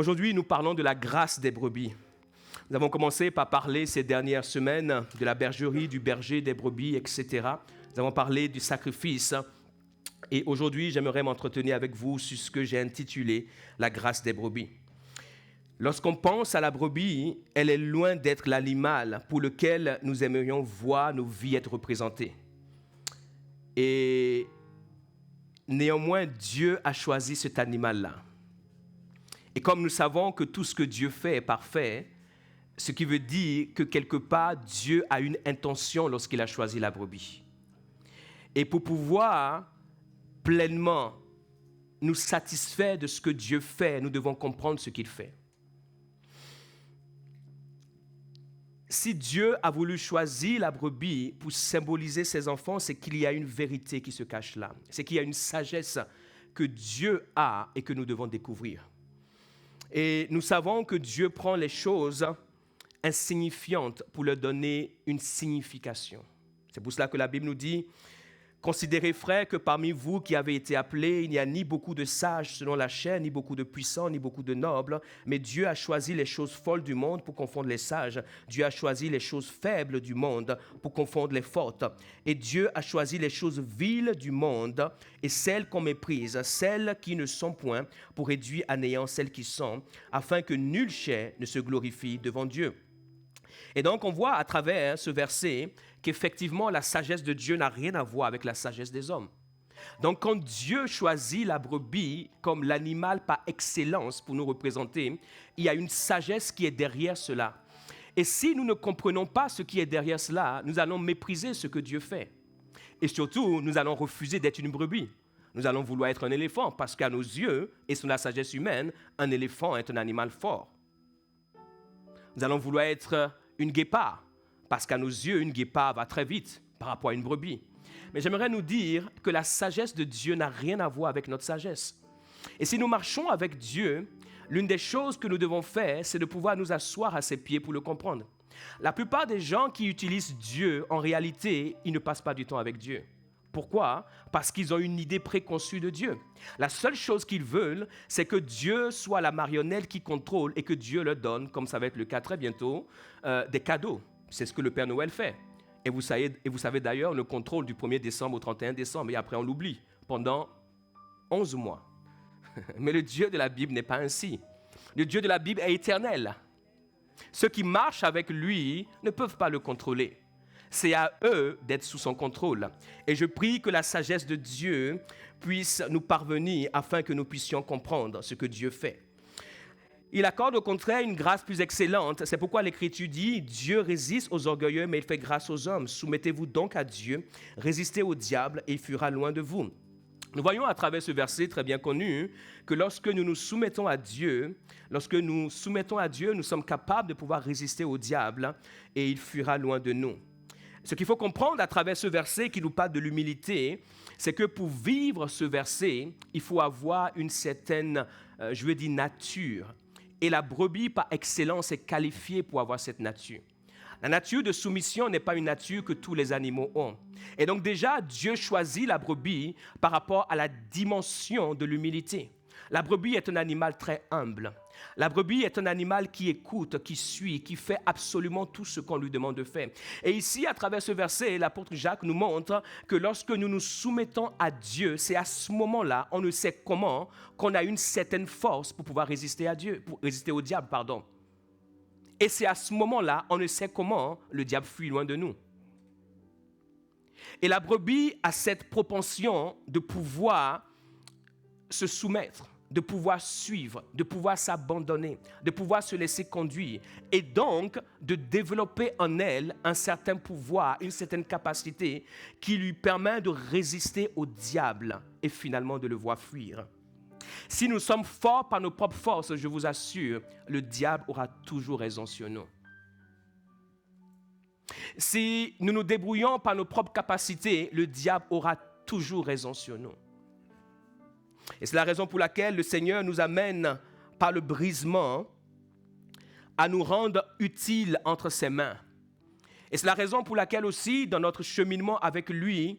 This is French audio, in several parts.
Aujourd'hui, nous parlons de la grâce des brebis. Nous avons commencé par parler ces dernières semaines de la bergerie, du berger, des brebis, etc. Nous avons parlé du sacrifice. Et aujourd'hui, j'aimerais m'entretenir avec vous sur ce que j'ai intitulé « La grâce des brebis ». Lorsqu'on pense à la brebis, elle est loin d'être l'animal pour lequel nous aimerions voir nos vies être représentées. Et néanmoins, Dieu a choisi cet animal-là. Et comme nous savons que tout ce que Dieu fait est parfait, ce qui veut dire que quelque part, Dieu a une intention lorsqu'il a choisi la brebis. Et pour pouvoir pleinement nous satisfaire de ce que Dieu fait, nous devons comprendre ce qu'il fait. Si Dieu a voulu choisir la brebis pour symboliser ses enfants, c'est qu'il y a une vérité qui se cache là. C'est qu'il y a une sagesse que Dieu a et que nous devons découvrir. Et nous savons que Dieu prend les choses insignifiantes pour leur donner une signification. C'est pour cela que la Bible nous dit « Considérez, frères, que parmi vous qui avez été appelés, il n'y a ni beaucoup de sages selon la chair, ni beaucoup de puissants, ni beaucoup de nobles, mais Dieu a choisi les choses folles du monde pour confondre les sages. Dieu a choisi les choses faibles du monde pour confondre les fortes. Et Dieu a choisi les choses viles du monde et celles qu'on méprise, celles qui ne sont point, pour réduire à néant celles qui sont, afin que nulle chair ne se glorifie devant Dieu. » Et donc, on voit à travers ce verset qu'effectivement, la sagesse de Dieu n'a rien à voir avec la sagesse des hommes. Donc, quand Dieu choisit la brebis comme l'animal par excellence pour nous représenter, il y a une sagesse qui est derrière cela. Et si nous ne comprenons pas ce qui est derrière cela, nous allons mépriser ce que Dieu fait. Et surtout, nous allons refuser d'être une brebis. Nous allons vouloir être un éléphant parce qu'à nos yeux, et selon la sagesse humaine, un éléphant est un animal fort. Nous allons vouloir être une guépard, parce qu'à nos yeux, une guépard va très vite par rapport à une brebis. Mais j'aimerais nous dire que la sagesse de Dieu n'a rien à voir avec notre sagesse. Et si nous marchons avec Dieu, l'une des choses que nous devons faire, c'est de pouvoir nous asseoir à ses pieds pour le comprendre. La plupart des gens qui utilisent Dieu, en réalité, ils ne passent pas du temps avec Dieu. Pourquoi? Parce qu'ils ont une idée préconçue de Dieu. La seule chose qu'ils veulent, c'est que Dieu soit la marionnette qui contrôle et que Dieu leur donne, comme ça va être le cas très bientôt, des cadeaux. C'est ce que le Père Noël fait. Et vous savez d'ailleurs le contrôle du 1er décembre au 31 décembre, et après on l'oublie, pendant 11 mois. Mais le Dieu de la Bible n'est pas ainsi. Le Dieu de la Bible est éternel. Ceux qui marchent avec lui ne peuvent pas le contrôler. C'est à eux d'être sous son contrôle. Et je prie que la sagesse de Dieu puisse nous parvenir afin que nous puissions comprendre ce que Dieu fait. Il accorde au contraire une grâce plus excellente. C'est pourquoi l'Écriture dit « Dieu résiste aux orgueilleux, mais il fait grâce aux hommes. Soumettez-vous donc à Dieu, résistez au diable et il fuira loin de vous. » Nous voyons à travers ce verset très bien connu que lorsque nous nous soumettons à Dieu, nous sommes capables de pouvoir résister au diable et il fuira loin de nous. Ce qu'il faut comprendre à travers ce verset qui nous parle de l'humilité, c'est que pour vivre ce verset, il faut avoir une certaine, nature. Et la brebis, par excellence, est qualifiée pour avoir cette nature. La nature de soumission n'est pas une nature que tous les animaux ont. Et donc déjà, Dieu choisit la brebis par rapport à la dimension de l'humilité. La brebis est un animal très humble. La brebis est un animal qui écoute, qui suit, qui fait absolument tout ce qu'on lui demande de faire. Et ici, à travers ce verset, l'apôtre Jacques nous montre que lorsque nous nous soumettons à Dieu, c'est à ce moment-là, on ne sait comment, qu'on a une certaine force pour pouvoir résister à Dieu, pour résister au diable, pardon. Et c'est à ce moment-là, on ne sait comment le diable fuit loin de nous. Et la brebis a cette propension de pouvoir se soumettre, de pouvoir suivre, de pouvoir s'abandonner, de pouvoir se laisser conduire et donc de développer en elle un certain pouvoir, une certaine capacité qui lui permet de résister au diable et finalement de le voir fuir. Si nous sommes forts par nos propres forces, je vous assure, le diable aura toujours raison sur nous. Si nous nous débrouillons par nos propres capacités, le diable aura toujours raison sur nous. Et c'est la raison pour laquelle le Seigneur nous amène par le brisement à nous rendre utiles entre ses mains. Et c'est la raison pour laquelle aussi, dans notre cheminement avec lui,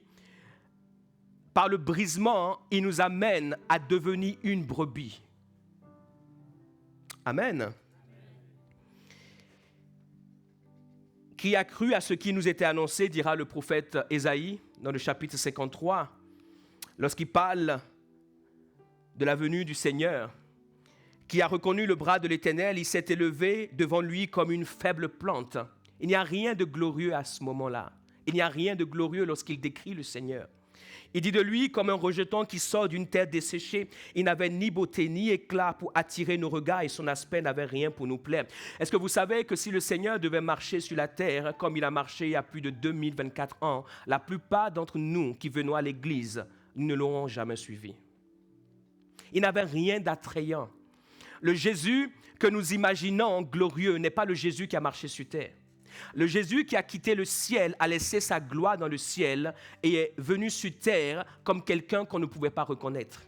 par le brisement, il nous amène à devenir une brebis. Amen. Qui a cru à ce qui nous était annoncé, dira le prophète Ésaïe dans le chapitre 53, lorsqu'il parle de la venue du Seigneur. Qui a reconnu le bras de l'Éternel, il s'est élevé devant lui comme une faible plante. Il n'y a rien de glorieux à ce moment-là. Il n'y a rien de glorieux lorsqu'il décrit le Seigneur. Il dit de lui comme un rejeton qui sort d'une terre desséchée. Il n'avait ni beauté ni éclat pour attirer nos regards et son aspect n'avait rien pour nous plaire. Est-ce que vous savez que si le Seigneur devait marcher sur la terre comme il a marché il y a plus de 2024 ans, la plupart d'entre nous qui venons à l'église ne l'auront jamais suivi. Il n'avait rien d'attrayant. Le Jésus que nous imaginons glorieux n'est pas le Jésus qui a marché sur terre. Le Jésus qui a quitté le ciel, a laissé sa gloire dans le ciel et est venu sur terre comme quelqu'un qu'on ne pouvait pas reconnaître.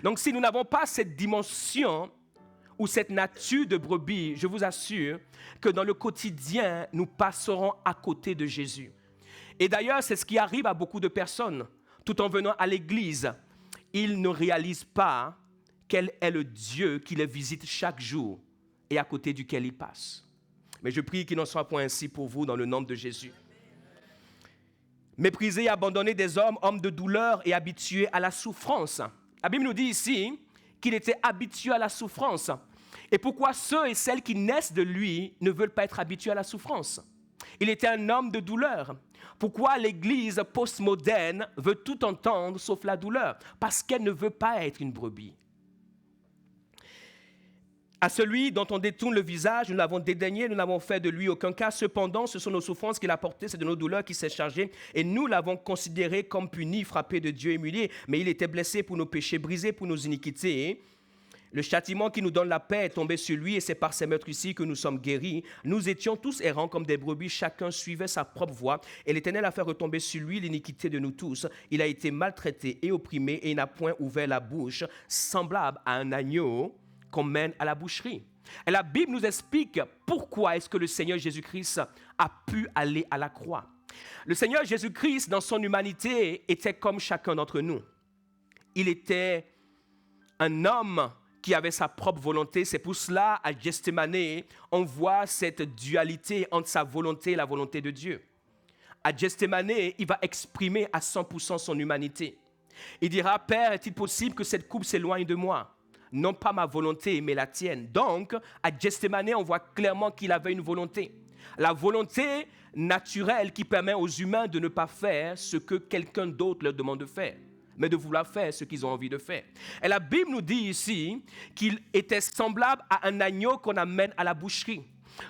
Donc si nous n'avons pas cette dimension ou cette nature de brebis, je vous assure que dans le quotidien, nous passerons à côté de Jésus. Et d'ailleurs, c'est ce qui arrive à beaucoup de personnes. Tout en venant à l'église, ils ne réalisent pas quel est le Dieu qui les visite chaque jour et à côté duquel ils passent. Mais je prie qu'il n'en soit point ainsi pour vous dans le nom de Jésus. Mépriser et abandonner des hommes de douleur et habitués à la souffrance. La Bible nous dit ici qu'il était habitué à la souffrance. Et pourquoi ceux et celles qui naissent de lui ne veulent pas être habitués à la souffrance? Il était un homme de douleur. Pourquoi l'Église postmoderne veut tout entendre sauf la douleur? Parce qu'elle ne veut pas être une brebis. À celui dont on détourne le visage, nous l'avons dédaigné, nous n'avons fait de lui aucun cas. Cependant, ce sont nos souffrances qu'il a portées, c'est de nos douleurs qu'il s'est chargé. Et nous l'avons considéré comme puni, frappé de Dieu, humilié. Mais il était blessé pour nos péchés, brisé pour nos iniquités. Le châtiment qui nous donne la paix est tombé sur lui et c'est par ces meurtrissures que nous sommes guéris. Nous étions tous errants comme des brebis, chacun suivait sa propre voie. Et l'Éternel a fait retomber sur lui l'iniquité de nous tous. Il a été maltraité et opprimé et il n'a point ouvert la bouche, semblable à un agneau qu'on mène à la boucherie. Et la Bible nous explique pourquoi est-ce que le Seigneur Jésus-Christ a pu aller à la croix. Le Seigneur Jésus-Christ, dans son humanité, était comme chacun d'entre nous. Il était un homme qui avait sa propre volonté. C'est pour cela, à Gethsémane, on voit cette dualité entre sa volonté et la volonté de Dieu. À Gethsémane, il va exprimer à 100% son humanité. Il dira, « Père, est-il possible que cette coupe s'éloigne de moi ? Non pas ma volonté, mais la tienne. » Donc, à Gethsémane, on voit clairement qu'il avait une volonté. La volonté naturelle qui permet aux humains de ne pas faire ce que quelqu'un d'autre leur demande de faire, mais de vouloir faire ce qu'ils ont envie de faire. Et la Bible nous dit ici qu'il était semblable à un agneau qu'on amène à la boucherie.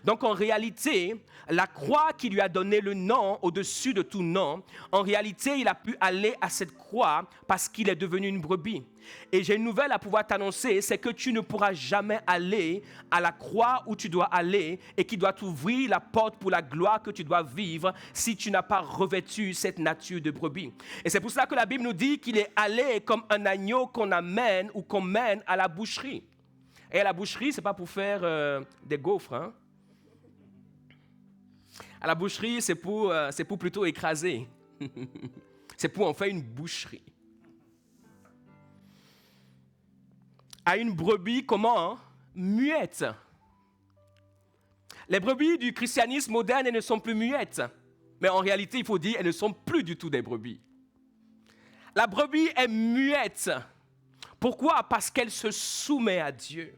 Donc en réalité, la croix qui lui a donné le nom au-dessus de tout nom, en réalité, il a pu aller à cette croix parce qu'il est devenu une brebis. Et j'ai une nouvelle à pouvoir t'annoncer, c'est que tu ne pourras jamais aller à la croix où tu dois aller et qui doit t'ouvrir la porte pour la gloire que tu dois vivre si tu n'as pas revêtu cette nature de brebis. Et c'est pour cela que la Bible nous dit qu'il est allé comme un agneau qu'on amène ou qu'on mène à la boucherie. Et à la boucherie, ce n'est pas pour faire des gaufres, hein? À la boucherie, c'est pour plutôt écraser. C'est pour en faire une boucherie. À une brebis, comment? Muette. Les brebis du christianisme moderne, elles ne sont plus muettes. Mais en réalité, il faut dire, elles ne sont plus du tout des brebis. La brebis est muette. Pourquoi? Parce qu'elle se soumet à Dieu.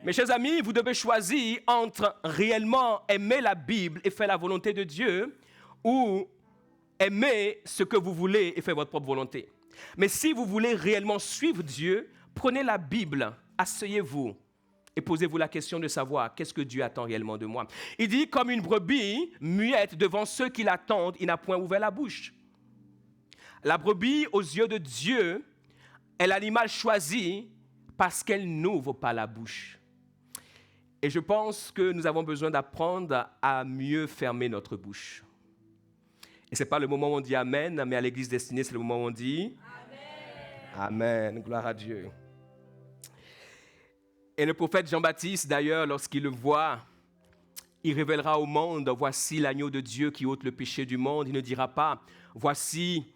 Mes chers amis, vous devez choisir entre réellement aimer la Bible et faire la volonté de Dieu ou aimer ce que vous voulez et faire votre propre volonté. Mais si vous voulez réellement suivre Dieu, prenez la Bible, asseyez-vous et posez-vous la question de savoir qu'est-ce que Dieu attend réellement de moi. Il dit, comme une brebis muette devant ceux qui l'attendent, il n'a point ouvert la bouche. La brebis, aux yeux de Dieu, est l'animal choisi parce qu'elle n'ouvre pas la bouche. Et je pense que nous avons besoin d'apprendre à mieux fermer notre bouche. Et ce n'est pas le moment où on dit Amen, mais à l'église destinée, c'est le moment où on dit Amen. Amen, gloire à Dieu. Et le prophète Jean-Baptiste, d'ailleurs, lorsqu'il le voit, il révélera au monde, voici l'agneau de Dieu qui ôte le péché du monde. Il ne dira pas, voici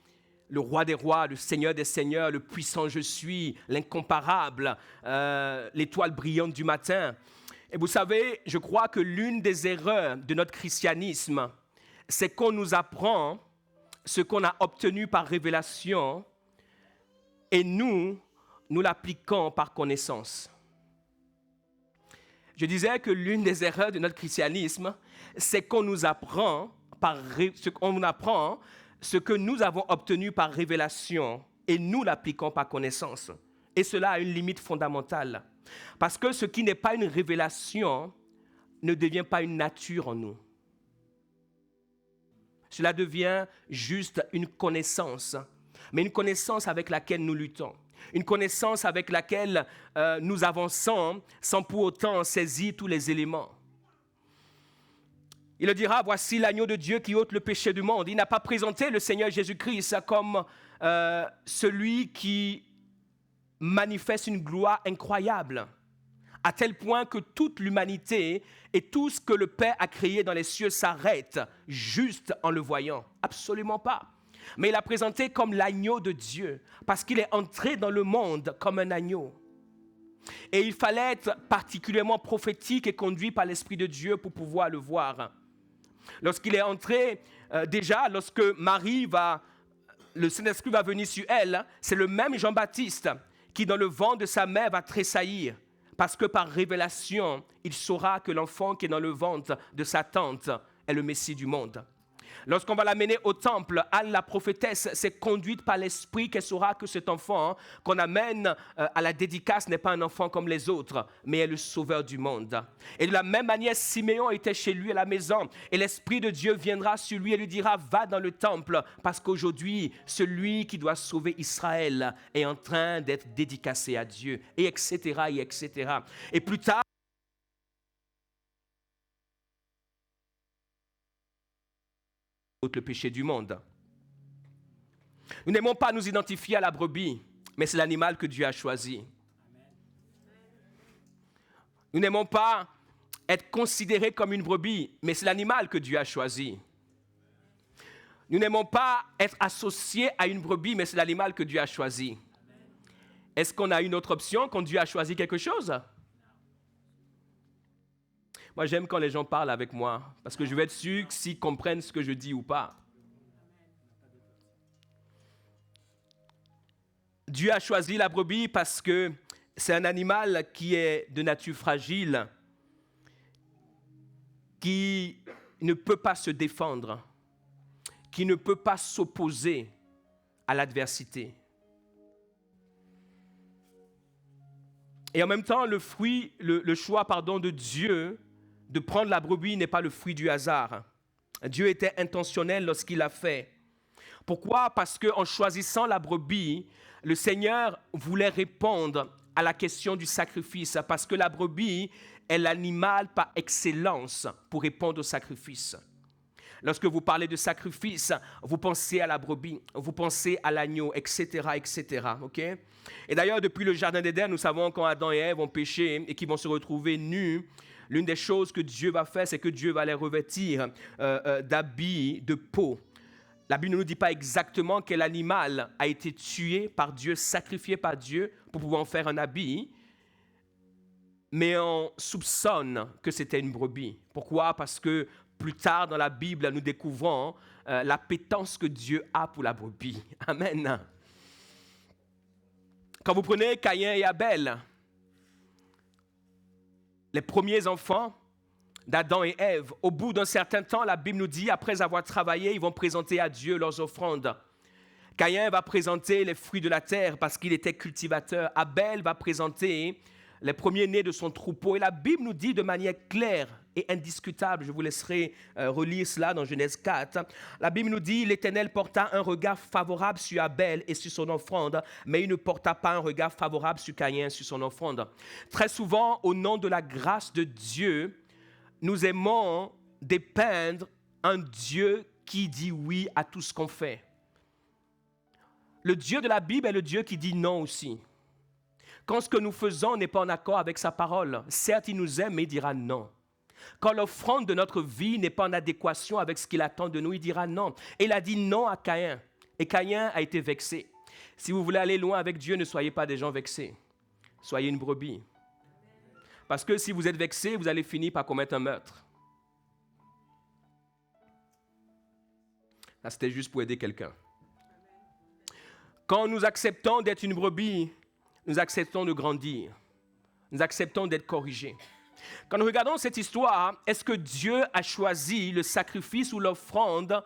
le roi des rois, le seigneur des seigneurs, le puissant je suis, l'incomparable, l'étoile brillante du matin. Et vous savez, je crois que l'une des erreurs de notre christianisme, c'est qu'on nous apprend ce qu'on a obtenu par révélation et nous l'appliquons par connaissance. Je disais que l'une des erreurs de notre christianisme, c'est qu'on nous apprend ce que nous avons obtenu par révélation et nous l'appliquons par connaissance. Et cela a une limite fondamentale. Parce que ce qui n'est pas une révélation ne devient pas une nature en nous. Cela devient juste une connaissance, mais une connaissance avec laquelle nous luttons. Une connaissance avec laquelle nous avançons sans pour autant saisir tous les éléments. Il le dira, voici l'agneau de Dieu qui ôte le péché du monde. Il n'a pas présenté le Seigneur Jésus-Christ comme celui qui manifeste une gloire incroyable, à tel point que toute l'humanité et tout ce que le Père a créé dans les cieux s'arrête juste en le voyant. Absolument pas. Mais il l'a présenté comme l'agneau de Dieu, parce qu'il est entré dans le monde comme un agneau. Et il fallait être particulièrement prophétique et conduit par l'Esprit de Dieu pour pouvoir le voir. Lorsqu'il est entré, lorsque le Saint-Esprit va venir sur elle, c'est le même Jean-Baptiste qui, dans le ventre de sa mère, va tressaillir. Parce que par révélation, il saura que l'enfant qui est dans le ventre de sa tante est le Messie du monde. Lorsqu'on va l'amener au temple, Anne, la prophétesse, c'est conduite par l'Esprit qu'elle saura que cet enfant qu'on amène à la dédicace n'est pas un enfant comme les autres, mais est le sauveur du monde. Et de la même manière, Siméon était chez lui à la maison et l'Esprit de Dieu viendra sur lui et lui dira, va dans le temple parce qu'aujourd'hui, celui qui doit sauver Israël est en train d'être dédicacé à Dieu, et etc., et etc. Et plus tard, le péché du monde. Nous n'aimons pas nous identifier à la brebis, mais c'est l'animal que Dieu a choisi. Nous n'aimons pas être considérés comme une brebis, mais c'est l'animal que Dieu a choisi. Nous n'aimons pas être associés à une brebis, mais c'est l'animal que Dieu a choisi. Est-ce qu'on a une autre option quand Dieu a choisi quelque chose? Moi, j'aime quand les gens parlent avec moi, parce que je vais être sûr s'ils comprennent ce que je dis ou pas. Dieu a choisi la brebis parce que c'est un animal qui est de nature fragile, qui ne peut pas se défendre, qui ne peut pas s'opposer à l'adversité. Et en même temps, le choix de Dieu de prendre la brebis n'est pas le fruit du hasard. Dieu était intentionnel lorsqu'il l'a fait. Pourquoi? Parce qu'en choisissant la brebis, le Seigneur voulait répondre à la question du sacrifice, parce que la brebis est l'animal par excellence pour répondre au sacrifice. Lorsque vous parlez de sacrifice, vous pensez à la brebis, vous pensez à l'agneau, etc., etc. Okay? Et d'ailleurs, depuis le Jardin d'Éden, nous savons quand Adam et Ève ont péché et qu'ils vont se retrouver nus, l'une des choses que Dieu va faire, c'est que Dieu va les revêtir d'habits de peau. La Bible ne nous dit pas exactement quel animal a été tué par Dieu, sacrifié par Dieu pour pouvoir en faire un habit, mais on soupçonne que c'était une brebis. Pourquoi? Parce que plus tard dans la Bible, nous découvrons l'appétence que Dieu a pour la brebis. Amen. Quand vous prenez Caïn et Abel, les premiers enfants d'Adam et Ève, au bout d'un certain temps, la Bible nous dit, après avoir travaillé, ils vont présenter à Dieu leurs offrandes. Caïn va présenter les fruits de la terre parce qu'il était cultivateur. Abel va présenter les premiers-nés de son troupeau. Et la Bible nous dit de manière claire et indiscutable, je vous laisserai relire cela dans Genèse 4, la Bible nous dit, l'Éternel porta un regard favorable sur Abel et sur son offrande, mais il ne porta pas un regard favorable sur Caïn, sur son offrande. Très souvent, au nom de la grâce de Dieu, nous aimons dépeindre un Dieu qui dit oui à tout ce qu'on fait. Le Dieu de la Bible est le Dieu qui dit non aussi. Quand ce que nous faisons n'est pas en accord avec sa parole, certes, il nous aime, mais il dira non. Quand l'offrande de notre vie n'est pas en adéquation avec ce qu'il attend de nous, il dira non. Et il a dit non à Caïn. Et Caïn a été vexé. Si vous voulez aller loin avec Dieu, ne soyez pas des gens vexés. Soyez une brebis. Parce que si vous êtes vexé, vous allez finir par commettre un meurtre. Là, c'était juste pour aider quelqu'un. Quand nous acceptons d'être une brebis, nous acceptons de grandir. Nous acceptons d'être corrigés. Quand nous regardons cette histoire, est-ce que Dieu a choisi le sacrifice ou l'offrande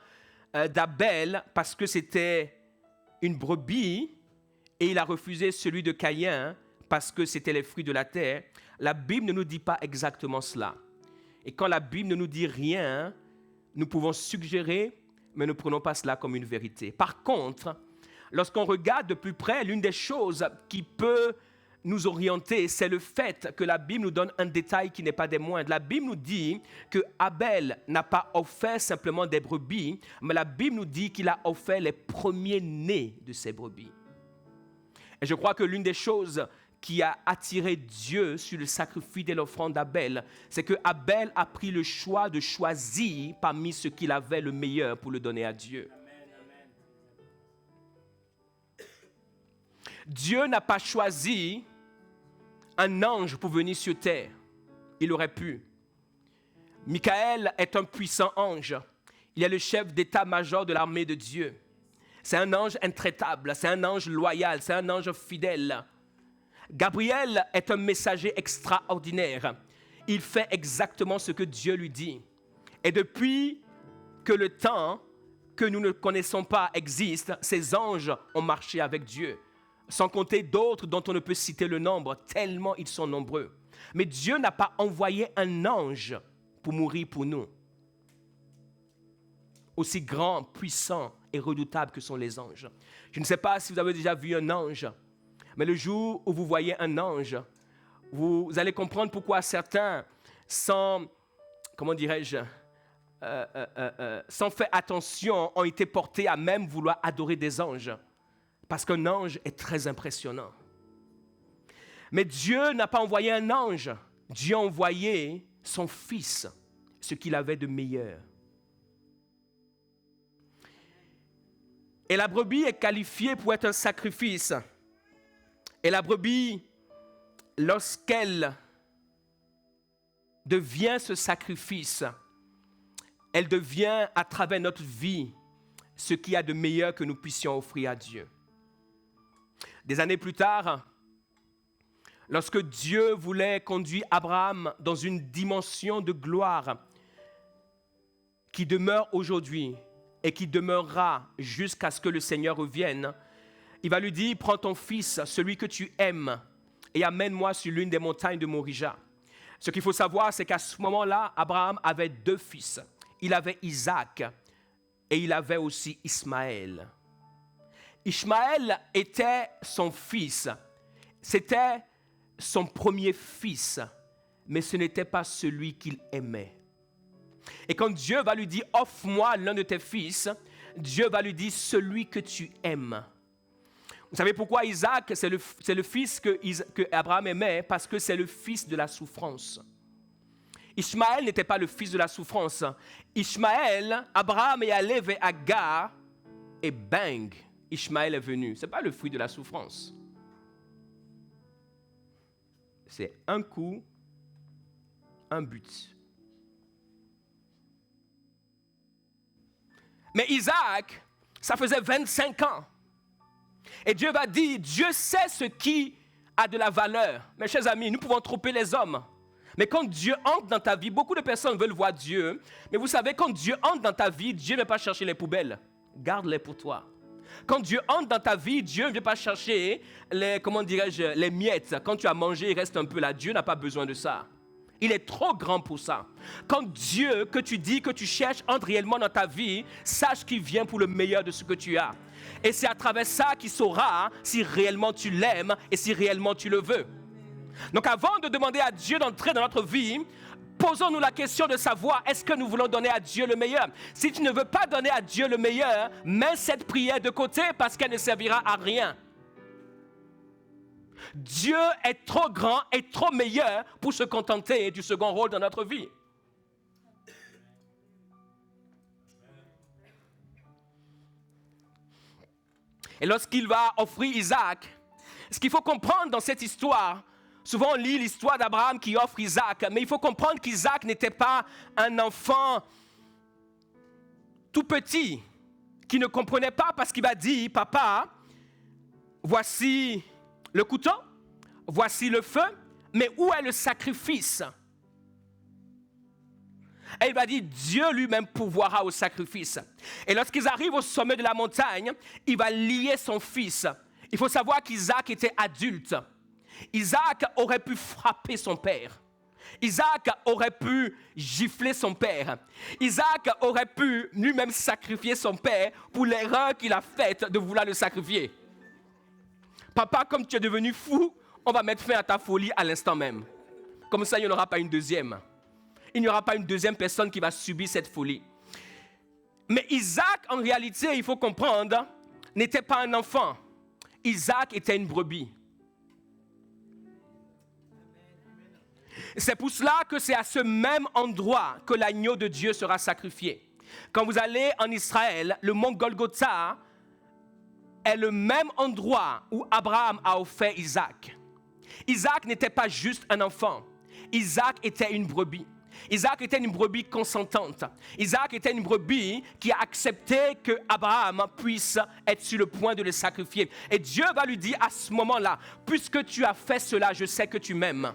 d'Abel parce que c'était une brebis et il a refusé celui de Caïn parce que c'était les fruits de la terre? La Bible ne nous dit pas exactement cela. Et quand la Bible ne nous dit rien, nous pouvons suggérer, mais ne prenons pas cela comme une vérité. Par contre, lorsqu'on regarde de plus près, l'une des choses qui peut nous orienter, c'est le fait que la Bible nous donne un détail qui n'est pas des moindres. La Bible nous dit que Abel n'a pas offert simplement des brebis, mais la Bible nous dit qu'il a offert les premiers-nés de ces brebis. Et je crois que l'une des choses qui a attiré Dieu sur le sacrifice et l'offrande d'Abel, c'est que Abel a pris le choix de choisir parmi ce qu'il avait le meilleur pour le donner à Dieu. Dieu n'a pas choisi un ange pour venir sur terre. Il aurait pu. Michael est un puissant ange. Il est le chef d'état-major de l'armée de Dieu. C'est un ange intraitable, c'est un ange loyal, c'est un ange fidèle. Gabriel est un messager extraordinaire. Il fait exactement ce que Dieu lui dit. Et depuis que le temps que nous ne connaissons pas existe, ces anges ont marché avec Dieu. Sans compter d'autres dont on ne peut citer le nombre, tellement ils sont nombreux. Mais Dieu n'a pas envoyé un ange pour mourir pour nous. Aussi grand, puissant et redoutable que sont les anges. Je ne sais pas si vous avez déjà vu un ange, mais le jour où vous voyez un ange, vous allez comprendre pourquoi certains, sans faire attention, ont été portés à même vouloir adorer des anges. Parce qu'un ange est très impressionnant. Mais Dieu n'a pas envoyé un ange. Dieu a envoyé son Fils, ce qu'il avait de meilleur. Et la brebis est qualifiée pour être un sacrifice. Et la brebis, lorsqu'elle devient ce sacrifice, elle devient à travers notre vie ce qu'il y a de meilleur que nous puissions offrir à Dieu. Des années plus tard, lorsque Dieu voulait conduire Abraham dans une dimension de gloire qui demeure aujourd'hui et qui demeurera jusqu'à ce que le Seigneur revienne, il va lui dire, prends ton fils, celui que tu aimes, et amène-moi sur l'une des montagnes de Morija. Ce qu'il faut savoir, c'est qu'à ce moment-là, Abraham avait 2 fils. Il avait Isaac et il avait aussi Ismaël. Ishmaël était son fils. C'était son premier fils, mais ce n'était pas celui qu'il aimait. Et quand Dieu va lui dire, offre-moi l'un de tes fils, Dieu va lui dire, celui que tu aimes. Vous savez pourquoi Isaac, c'est le fils que Abraham aimait? Parce que c'est le fils de la souffrance. Ishmaël n'était pas le fils de la souffrance. Ishmaël, Abraham est allé vers Agar et bang, Ishmaël est venu. Ce n'est pas le fruit de la souffrance. C'est un coup, un but. Mais Isaac, ça faisait 25 ans. Et Dieu va dire, Dieu sait ce qui a de la valeur. Mes chers amis, nous pouvons tromper les hommes. Mais quand Dieu entre dans ta vie, beaucoup de personnes veulent voir Dieu. Mais vous savez, quand Dieu entre dans ta vie, Dieu ne va pas chercher les poubelles. Garde-les pour toi. Quand Dieu entre dans ta vie, Dieu ne vient pas chercher les miettes. Quand tu as mangé, il reste un peu là. Dieu n'a pas besoin de ça. Il est trop grand pour ça. Quand Dieu, que tu dis, que tu cherches, entre réellement dans ta vie, sache qu'il vient pour le meilleur de ce que tu as. Et c'est à travers ça qu'il saura si réellement tu l'aimes et si réellement tu le veux. Donc avant de demander à Dieu d'entrer dans notre vie, posons-nous la question de savoir, est-ce que nous voulons donner à Dieu le meilleur? Si tu ne veux pas donner à Dieu le meilleur, mets cette prière de côté parce qu'elle ne servira à rien. Dieu est trop grand et trop meilleur pour se contenter du second rôle dans notre vie. Et lorsqu'il va offrir Isaac, ce qu'il faut comprendre dans cette histoire, souvent on lit l'histoire d'Abraham qui offre Isaac, mais il faut comprendre qu'Isaac n'était pas un enfant tout petit, qui ne comprenait pas parce qu'il va dire, papa, voici le couteau, voici le feu, mais où est le sacrifice? Et il va dire, Dieu lui-même pourvoira au sacrifice. Et lorsqu'ils arrivent au sommet de la montagne, il va lier son fils. Il faut savoir qu'Isaac était adulte. Isaac aurait pu frapper son père. Isaac aurait pu gifler son père. Isaac aurait pu lui-même sacrifier son père pour l'erreur qu'il a faite de vouloir le sacrifier. Papa, comme tu es devenu fou, on va mettre fin à ta folie à l'instant même. Comme ça, il n'y en aura pas une deuxième. Il n'y aura pas une deuxième personne qui va subir cette folie. Mais Isaac, en réalité, il faut comprendre, n'était pas un enfant. Isaac était une brebis. C'est pour cela que c'est à ce même endroit que l'agneau de Dieu sera sacrifié. Quand vous allez en Israël, le mont Golgotha est le même endroit où Abraham a offert Isaac. Isaac n'était pas juste un enfant. Isaac était une brebis. Isaac était une brebis consentante. Isaac était une brebis qui a accepté que Abraham puisse être sur le point de le sacrifier. Et Dieu va lui dire à ce moment-là, puisque tu as fait cela, je sais que tu m'aimes.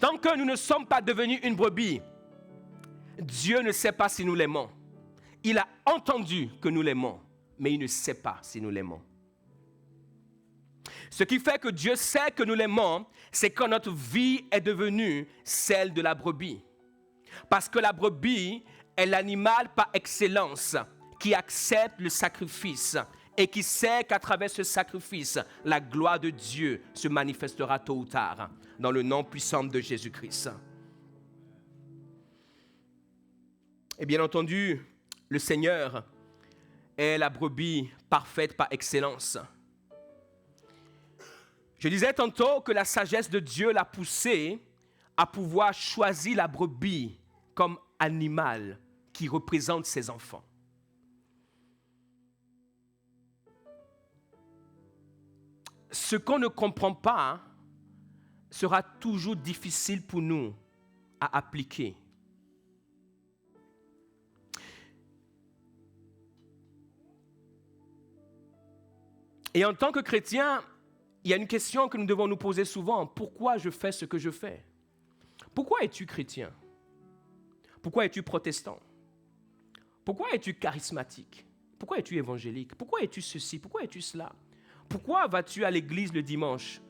Tant que nous ne sommes pas devenus une brebis, Dieu ne sait pas si nous l'aimons. Il a entendu que nous l'aimons, mais il ne sait pas si nous l'aimons. Ce qui fait que Dieu sait que nous l'aimons, c'est quand notre vie est devenue celle de la brebis. Parce que la brebis est l'animal par excellence qui accepte le sacrifice et qui sait qu'à travers ce sacrifice, la gloire de Dieu se manifestera tôt ou tard dans le nom puissant de Jésus-Christ. Et bien entendu, le Seigneur est la brebis parfaite par excellence. Je disais tantôt que la sagesse de Dieu l'a poussé à pouvoir choisir la brebis comme animal qui représente ses enfants. Ce qu'on ne comprend pas sera toujours difficile pour nous à appliquer. Et en tant que chrétien, il y a une question que nous devons nous poser souvent. Pourquoi je fais ce que je fais? Pourquoi es-tu chrétien? Pourquoi es-tu protestant? Pourquoi es-tu charismatique? Pourquoi es-tu évangélique? Pourquoi es-tu ceci? Pourquoi es-tu cela? Pourquoi vas-tu à l'église le dimanche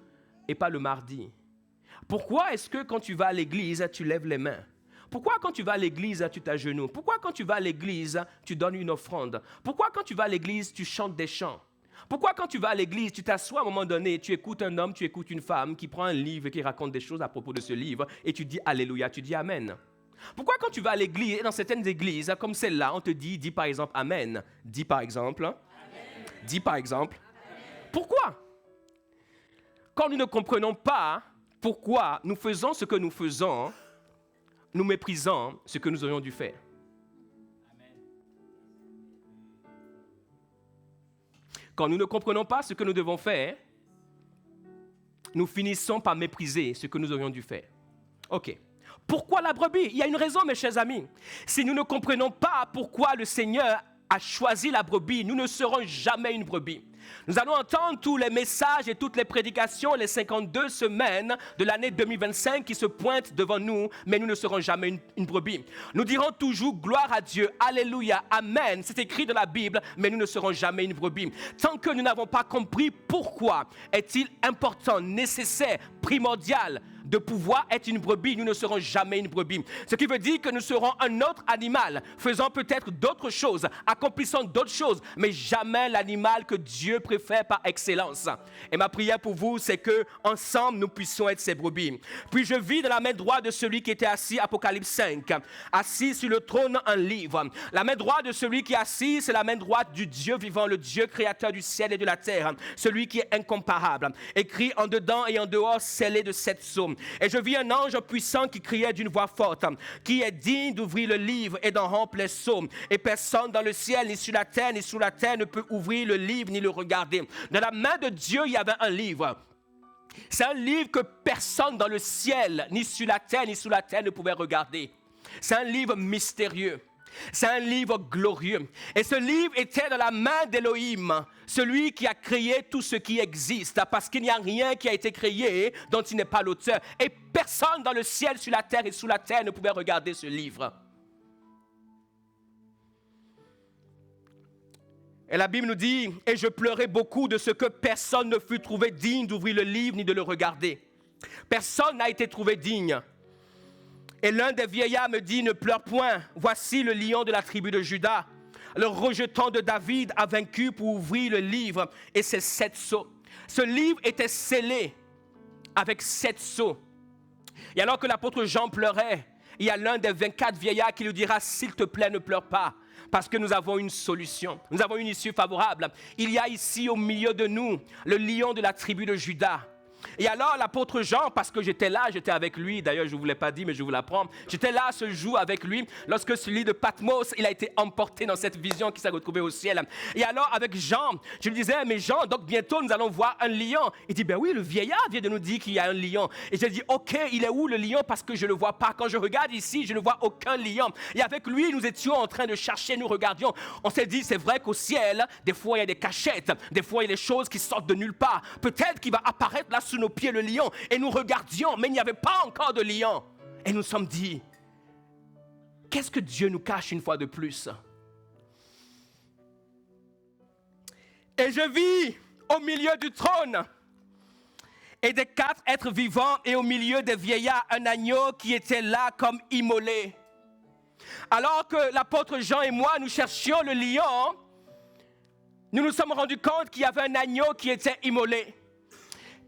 et pas le mardi? Pourquoi est-ce que quand tu vas à l'église, tu lèves les mains? Pourquoi quand tu vas à l'église, tu t'agenouilles? Pourquoi quand tu vas à l'église, tu donnes une offrande? Pourquoi quand tu vas à l'église, tu chantes des chants? Pourquoi quand tu vas à l'église, tu t'assois à un moment donné, tu écoutes un homme, tu écoutes une femme qui prend un livre et qui raconte des choses à propos de ce livre et tu dis Alléluia, tu dis Amen? Pourquoi quand tu vas à l'église, et dans certaines églises comme celle-là, on te dit, dis par exemple Amen. Dis par exemple. Amen. Dis par exemple. Amen. Pourquoi? Quand nous ne comprenons pas pourquoi nous faisons ce que nous faisons, nous méprisons ce que nous aurions dû faire. Quand nous ne comprenons pas ce que nous devons faire, nous finissons par mépriser ce que nous aurions dû faire. OK. Pourquoi la brebis? Il y a une raison, mes chers amis. Si nous ne comprenons pas pourquoi le Seigneur a choisi la brebis, nous ne serons jamais une brebis. Nous allons entendre tous les messages et toutes les prédications, les 52 semaines de l'année 2025 qui se pointent devant nous, mais nous ne serons jamais une brebis. Nous dirons toujours gloire à Dieu, alléluia, amen. C'est écrit dans la Bible, mais nous ne serons jamais une brebis. Tant que nous n'avons pas compris pourquoi est-il important, nécessaire, primordial de pouvoir être une brebis, nous ne serons jamais une brebis. Ce qui veut dire que nous serons un autre animal, faisant peut-être d'autres choses, accomplissant d'autres choses, mais jamais l'animal que Dieu préfère par excellence. Et ma prière pour vous, c'est que ensemble nous puissions être ces brebis. Puis je vis dans la main droite de celui qui était assis, Apocalypse 5, assis sur le trône un livre. La main droite de celui qui est assis, c'est la main droite du Dieu vivant, le Dieu créateur du ciel et de la terre, celui qui est incomparable. Écrit en dedans et en dehors, scellé de 7 sceaux. Et je vis un ange puissant qui criait d'une voix forte, qui est digne d'ouvrir le livre et d'en rompre les sceaux. Et personne dans le ciel, ni sur la terre, ni sous la terre ne peut ouvrir le livre, ni le regarder. Dans la main de Dieu, il y avait un livre. C'est un livre que personne dans le ciel, ni sur la terre, ni sous la terre ne pouvait regarder. C'est un livre mystérieux. C'est un livre glorieux. Et ce livre était dans la main d'Élohim, celui qui a créé tout ce qui existe, parce qu'il n'y a rien qui a été créé dont il n'est pas l'auteur. Et personne dans le ciel, sur la terre et sous la terre ne pouvait regarder ce livre. Et la Bible nous dit, « Et je pleurais beaucoup de ce que personne ne fut trouvé digne d'ouvrir le livre ni de le regarder. » Personne n'a été trouvé digne. Et l'un des vieillards me dit, « Ne pleure point, voici le lion de la tribu de Juda. Le rejeton de David a vaincu pour ouvrir le livre et ses 7 sceaux. » Ce livre était scellé avec 7 sceaux. Et alors que l'apôtre Jean pleurait, il y a l'un des 24 vieillards qui lui dira, « S'il te plaît, ne pleure pas, parce que nous avons une solution, nous avons une issue favorable. Il y a ici au milieu de nous le lion de la tribu de Juda. » Et alors l'apôtre Jean, parce que j'étais là, j'étais avec lui, d'ailleurs je ne vous l'ai pas dit mais je vous l'apprends, j'étais là ce jour avec lui, lorsque celui de Patmos, il a été emporté dans cette vision qui s'est retrouvée au ciel. Et alors avec Jean, je lui disais, mais Jean, donc bientôt nous allons voir un lion. Il dit, ben oui, le vieillard vient de nous dire qu'il y a un lion. Et j'ai dit, ok, il est où le lion? Parce que je ne le vois pas. Quand je regarde ici, je ne vois aucun lion. Et avec lui, nous étions en train de chercher, nous regardions. On s'est dit, c'est vrai qu'au ciel, des fois il y a des cachettes, des fois il y a des choses qui sortent de nulle part. Peut-être qu'il va apparaître là sous nos pieds le lion, et nous regardions, mais il n'y avait pas encore de lion. Et nous nous sommes dit, qu'est-ce que Dieu nous cache une fois de plus? Et je vis au milieu du trône et des 4 êtres vivants et au milieu des vieillards un agneau qui était là comme immolé. Alors que l'apôtre Jean et moi, nous cherchions le lion, nous nous sommes rendus compte qu'il y avait un agneau qui était immolé.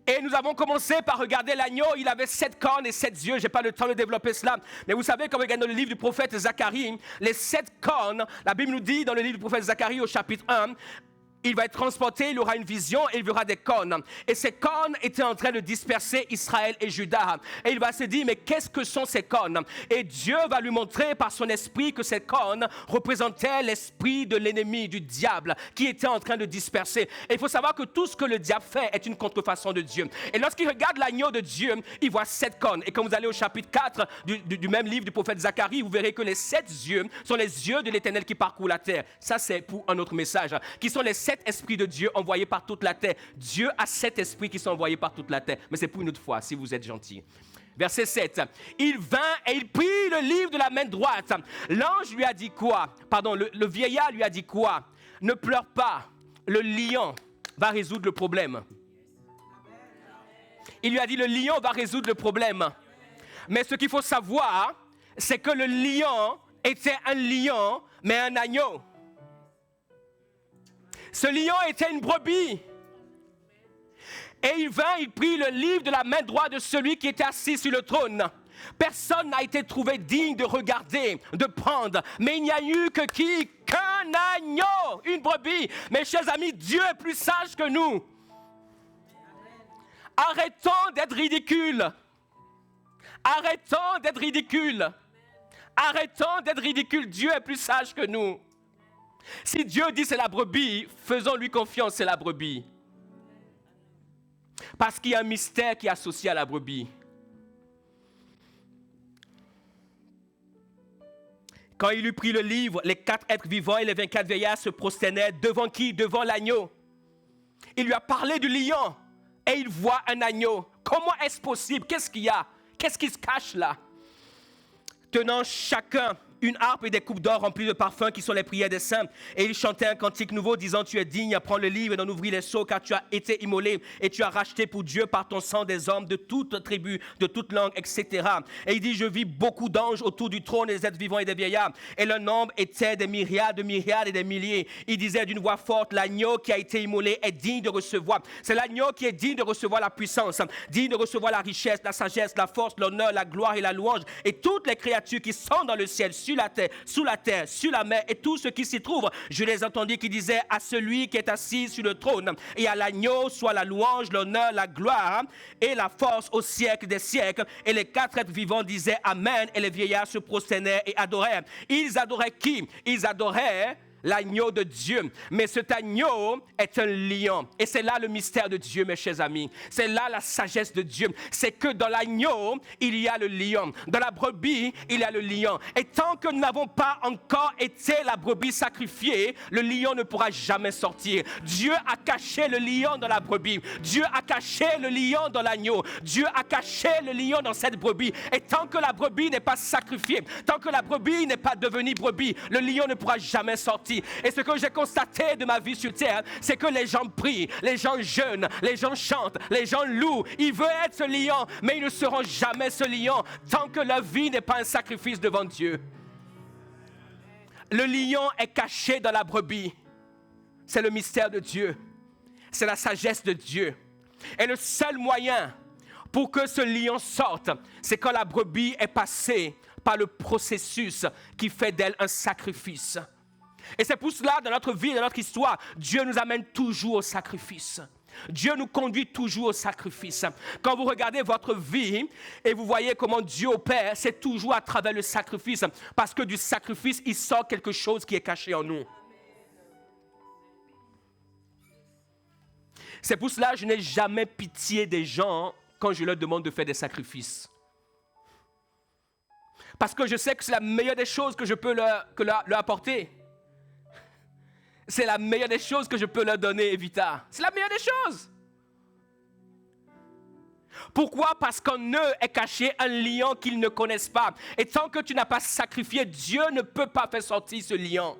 Et nous avons commencé par regarder l'agneau, il avait 7 cornes et 7 yeux, je n'ai pas le temps de développer cela. Mais vous savez, quand on regarde dans le livre du prophète Zacharie, les 7 cornes, la Bible nous dit dans le livre du prophète Zacharie au chapitre 1, il va être transporté, il aura une vision et il verra des cornes. Et ces cornes étaient en train de disperser Israël et Juda. Et il va se dire, mais qu'est-ce que sont ces cornes? Et Dieu va lui montrer par son esprit que ces cornes représentaient l'esprit de l'ennemi, du diable, qui était en train de disperser. Et il faut savoir que tout ce que le diable fait est une contrefaçon de Dieu. Et lorsqu'il regarde l'agneau de Dieu, il voit 7 cornes. Et quand vous allez au chapitre 4 du même livre du prophète Zacharie, vous verrez que les 7 yeux sont les yeux de l'Éternel qui parcourent la terre. Ça, c'est pour un autre message. Qui sont les 7 esprits de Dieu envoyés par toute la terre. Dieu a 7 esprits qui sont envoyés par toute la terre. Mais c'est pour une autre fois, si vous êtes gentils. Verset 7. Il vint et il prit le livre de la main droite. L'ange lui a dit quoi? Pardon, le vieillard lui a dit quoi? Ne pleure pas, le lion va résoudre le problème. Il lui a dit, le lion va résoudre le problème. Mais ce qu'il faut savoir, c'est que le lion était un lion, mais un agneau. Ce lion était une brebis. Et il vint, il prit le livre de la main droite de celui qui était assis sur le trône. Personne n'a été trouvé digne de regarder, de prendre. Mais il n'y a eu que qui? Qu'un agneau, une brebis. Mes chers amis, Dieu est plus sage que nous. Arrêtons d'être ridicules. Arrêtons d'être ridicules. Arrêtons d'être ridicules. Dieu est plus sage que nous. Si Dieu dit c'est la brebis, faisons-lui confiance, c'est la brebis. Parce qu'il y a un mystère qui est associé à la brebis. Quand il eut pris le livre, les 4 êtres vivants et les 24 vieillards se prosternaient devant qui? Devant l'agneau. Il lui a parlé du lion et il voit un agneau. Comment est-ce possible? Qu'est-ce qu'il y a? Qu'est-ce qui se cache là? Tenant chacun une harpe et des coupes d'or remplies de parfums qui sont les prières des saints. Et il chantait un cantique nouveau disant, tu es digne, prends le livre et d'en ouvrir les sceaux, car tu as été immolé et tu as racheté pour Dieu par ton sang des hommes de toute tribu, de toute langue, etc. Et il dit, je vis beaucoup d'anges autour du trône des êtres vivants et des vieillards. Et leur nombre était des myriades et des milliers. Il disait d'une voix forte, l'agneau qui a été immolé est digne de recevoir. C'est l'agneau qui est digne de recevoir la puissance, digne de recevoir la richesse, la sagesse, la force, l'honneur, la gloire et la louange. Et toutes les créatures qui sont dans le ciel, sur sur la terre, sur la mer et tout ce qui s'y trouve. Je les entendis qui disaient à celui qui est assis sur le trône et à l'agneau soit la louange, l'honneur, la gloire et la force au siècle des siècles. Et les 4 êtres vivants disaient Amen, et les vieillards se prosternèrent et adorèrent. Ils adoraient qui? Ils adoraient l'agneau de Dieu. Mais cet agneau est un lion. Et c'est là le mystère de Dieu, mes chers amis. C'est là la sagesse de Dieu. C'est que dans l'agneau, il y a le lion. Dans la brebis, il y a le lion. Et tant que nous n'avons pas encore été la brebis sacrifiée, le lion ne pourra jamais sortir. Dieu a caché le lion dans la brebis. Dieu a caché le lion dans l'agneau. Dieu a caché le lion dans cette brebis. Et tant que la brebis n'est pas sacrifiée, tant que la brebis n'est pas devenue brebis, le lion ne pourra jamais sortir. Et ce que j'ai constaté de ma vie sur terre, c'est que les gens prient, les gens jeûnent, les gens chantent, les gens louent. Ils veulent être ce lion, mais ils ne seront jamais ce lion tant que leur vie n'est pas un sacrifice devant Dieu. Le lion est caché dans la brebis. C'est le mystère de Dieu. C'est la sagesse de Dieu. Et le seul moyen pour que ce lion sorte, c'est quand la brebis est passée par le processus qui fait d'elle un sacrifice. Et c'est pour cela, dans notre vie, dans notre histoire, Dieu nous amène toujours au sacrifice. Dieu nous conduit toujours au sacrifice. Quand vous regardez votre vie et vous voyez comment Dieu opère, c'est toujours à travers le sacrifice. Parce que du sacrifice, il sort quelque chose qui est caché en nous. C'est pour cela que je n'ai jamais pitié des gens quand je leur demande de faire des sacrifices. Parce que je sais que c'est la meilleure des choses que je peux leur apporter. C'est la meilleure des choses que je peux leur donner, Evita. C'est la meilleure des choses. Pourquoi? Parce qu'en eux est caché un lion qu'ils ne connaissent pas. Et tant que tu n'as pas sacrifié, Dieu ne peut pas faire sortir ce lion.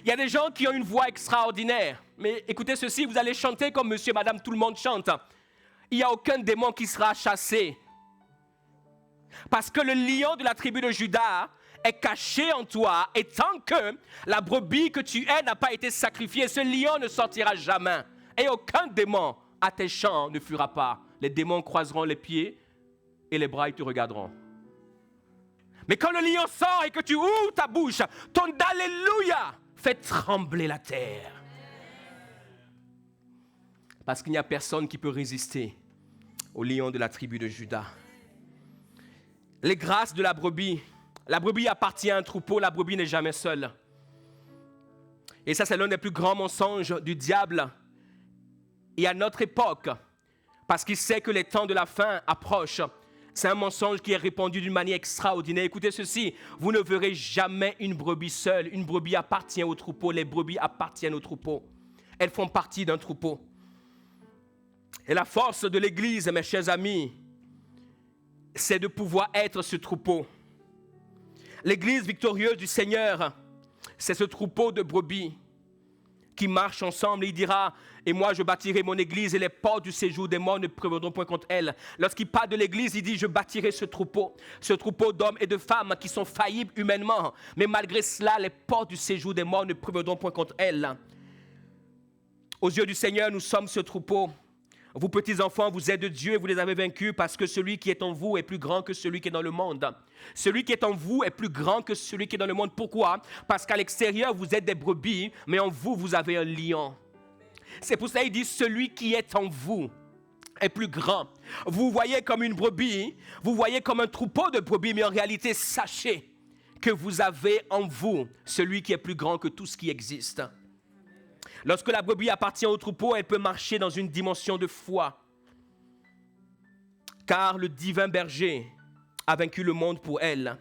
Il y a des gens qui ont une voix extraordinaire. Mais écoutez ceci, vous allez chanter comme monsieur et madame, tout le monde chante. Il n'y a aucun démon qui sera chassé. Parce que le lion de la tribu de Juda est caché en toi, et tant que la brebis que tu es n'a pas été sacrifiée, ce lion ne sortira jamais. Et aucun démon à tes chants ne fuira pas. Les démons croiseront les pieds et les bras, ils te regarderont. Mais quand le lion sort et que tu ouvres ta bouche, ton Alléluia fait trembler la terre. Parce qu'il n'y a personne qui peut résister au lion de la tribu de Juda. Les grâces de la brebis appartient à un troupeau, la brebis n'est jamais seule. Et ça, c'est l'un des plus grands mensonges du diable. Et à notre époque, parce qu'il sait que les temps de la fin approchent, c'est un mensonge qui est répandu d'une manière extraordinaire. Écoutez ceci, vous ne verrez jamais une brebis seule. Une brebis appartient au troupeau, les brebis appartiennent au troupeau. Elles font partie d'un troupeau. Et la force de l'Église, mes chers amis, c'est de pouvoir être ce troupeau. L'Église victorieuse du Seigneur, c'est ce troupeau de brebis qui marchent ensemble. Et il dira, et moi je bâtirai mon Église et les portes du séjour des morts ne prévaudront point contre elle. Lorsqu'il parle de l'Église, il dit, je bâtirai ce troupeau d'hommes et de femmes qui sont faillibles humainement. Mais malgré cela, les portes du séjour des morts ne prévaudront point contre elle. Aux yeux du Seigneur, nous sommes ce troupeau. Vous petits enfants, vous êtes de Dieu et vous les avez vaincus parce que celui qui est en vous est plus grand que celui qui est dans le monde. Celui qui est en vous est plus grand que celui qui est dans le monde. Pourquoi? Parce qu'à l'extérieur, vous êtes des brebis, mais en vous, vous avez un lion. C'est pour ça qu'il dit, celui qui est en vous est plus grand. Vous voyez comme une brebis, vous voyez comme un troupeau de brebis, mais en réalité, sachez que vous avez en vous celui qui est plus grand que tout ce qui existe. Lorsque la brebis appartient au troupeau, elle peut marcher dans une dimension de foi. Car le divin berger a vaincu le monde pour elle.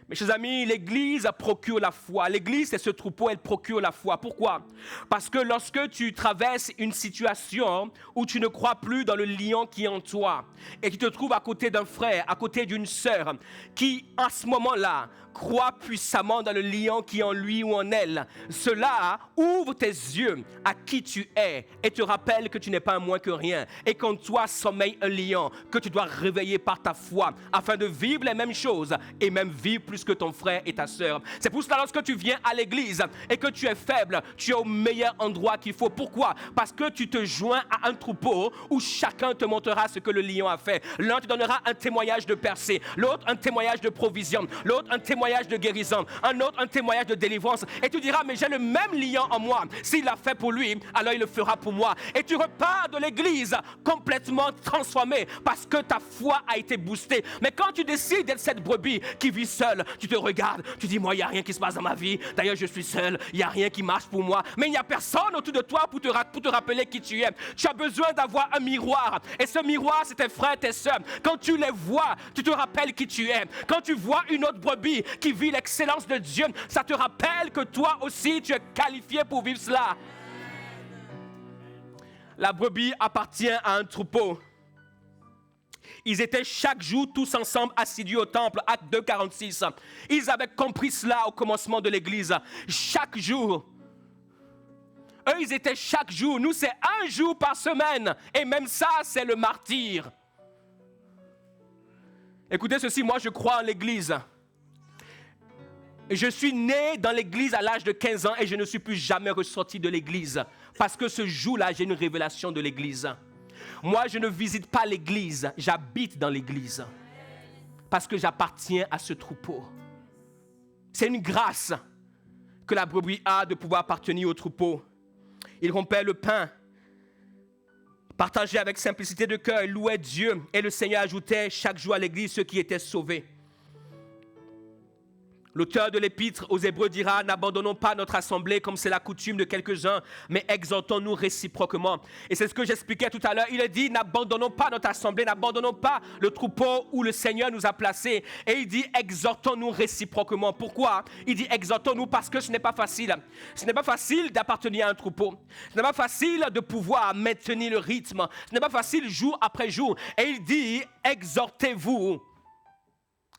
Mes chers amis, l'Église procure la foi. L'Église, c'est ce troupeau, elle procure la foi. Pourquoi? Parce que lorsque tu traverses une situation où tu ne crois plus dans le lion qui est en toi et qui te trouve à côté d'un frère, à côté d'une sœur, qui, à ce moment-là, croit puissamment dans le lion qui est en lui ou en elle, cela ouvre tes yeux à qui tu es et te rappelle que tu n'es pas un moins que rien et qu'en toi sommeille un lion que tu dois réveiller par ta foi afin de vivre les mêmes choses et même vivre plus plus que ton frère et ta sœur. C'est pour cela lorsque tu viens à l'église et que tu es faible, tu es au meilleur endroit qu'il faut. Pourquoi? Parce que tu te joins à un troupeau où chacun te montrera ce que le lion a fait. L'un te donnera un témoignage de percée, l'autre un témoignage de provision, l'autre un témoignage de guérison, un autre un témoignage de délivrance. Et tu diras, mais j'ai le même lion en moi. S'il l'a fait pour lui, alors il le fera pour moi. Et tu repars de l'église complètement transformé parce que ta foi a été boostée. Mais quand tu décides d'être cette brebis qui vit seule, tu te regardes, tu dis, moi, il n'y a rien qui se passe dans ma vie. D'ailleurs, je suis seul, il n'y a rien qui marche pour moi. Mais il n'y a personne autour de toi pour te rappeler qui tu es. Tu as besoin d'avoir un miroir. Et ce miroir, c'est tes frères, tes sœurs. Quand tu les vois, tu te rappelles qui tu es. Quand tu vois une autre brebis qui vit l'excellence de Dieu, ça te rappelle que toi aussi, tu es qualifié pour vivre cela. La brebis appartient à un troupeau. Ils étaient chaque jour tous ensemble assidus au temple, Acte 2, 46. Ils avaient compris cela au commencement de l'église. Chaque jour. Eux, ils étaient chaque jour. Nous, c'est un jour par semaine. Et même ça, c'est le martyr. Écoutez ceci, moi, je crois en l'église. Je suis né dans l'église à l'âge de 15 ans et je ne suis plus jamais ressorti de l'église. Parce que ce jour-là, j'ai une révélation de l'église. Moi, je ne visite pas l'église, j'habite dans l'église. Parce que j'appartiens à ce troupeau. C'est une grâce que la brebis a de pouvoir appartenir au troupeau. Il rompait le pain, partageait avec simplicité de cœur, louait Dieu. Et le Seigneur ajoutait chaque jour à l'église ceux qui étaient sauvés. L'auteur de l'épître aux Hébreux dira, n'abandonnons pas notre assemblée comme c'est la coutume de quelques-uns, mais exhortons-nous réciproquement. Et c'est ce que j'expliquais tout à l'heure. Il a dit, n'abandonnons pas notre assemblée, n'abandonnons pas le troupeau où le Seigneur nous a placés. Et il dit, exhortons-nous réciproquement. Pourquoi? Il dit, exhortons-nous parce que ce n'est pas facile. Ce n'est pas facile d'appartenir à un troupeau. Ce n'est pas facile de pouvoir maintenir le rythme. Ce n'est pas facile jour après jour. Et il dit, exhortez-vous.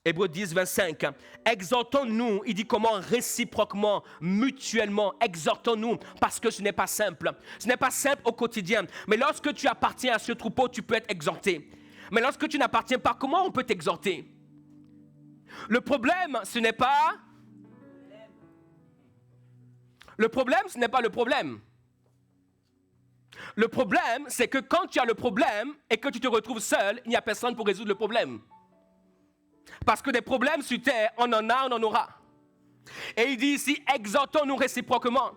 Hébreux 10, 25. Exhortons-nous, il dit comment? Réciproquement, mutuellement, exhortons-nous, parce que ce n'est pas simple. Ce n'est pas simple au quotidien. Mais lorsque tu appartiens à ce troupeau, tu peux être exhorté. Mais lorsque tu n'appartiens pas, comment on peut t'exhorter? Le problème, ce n'est pas... Le problème, ce n'est pas le problème. Le problème, c'est que quand tu as le problème et que tu te retrouves seul, il n'y a personne pour résoudre le problème. Parce que des problèmes sur terre, on en a, on en aura. Et il dit ici, exhortons-nous réciproquement.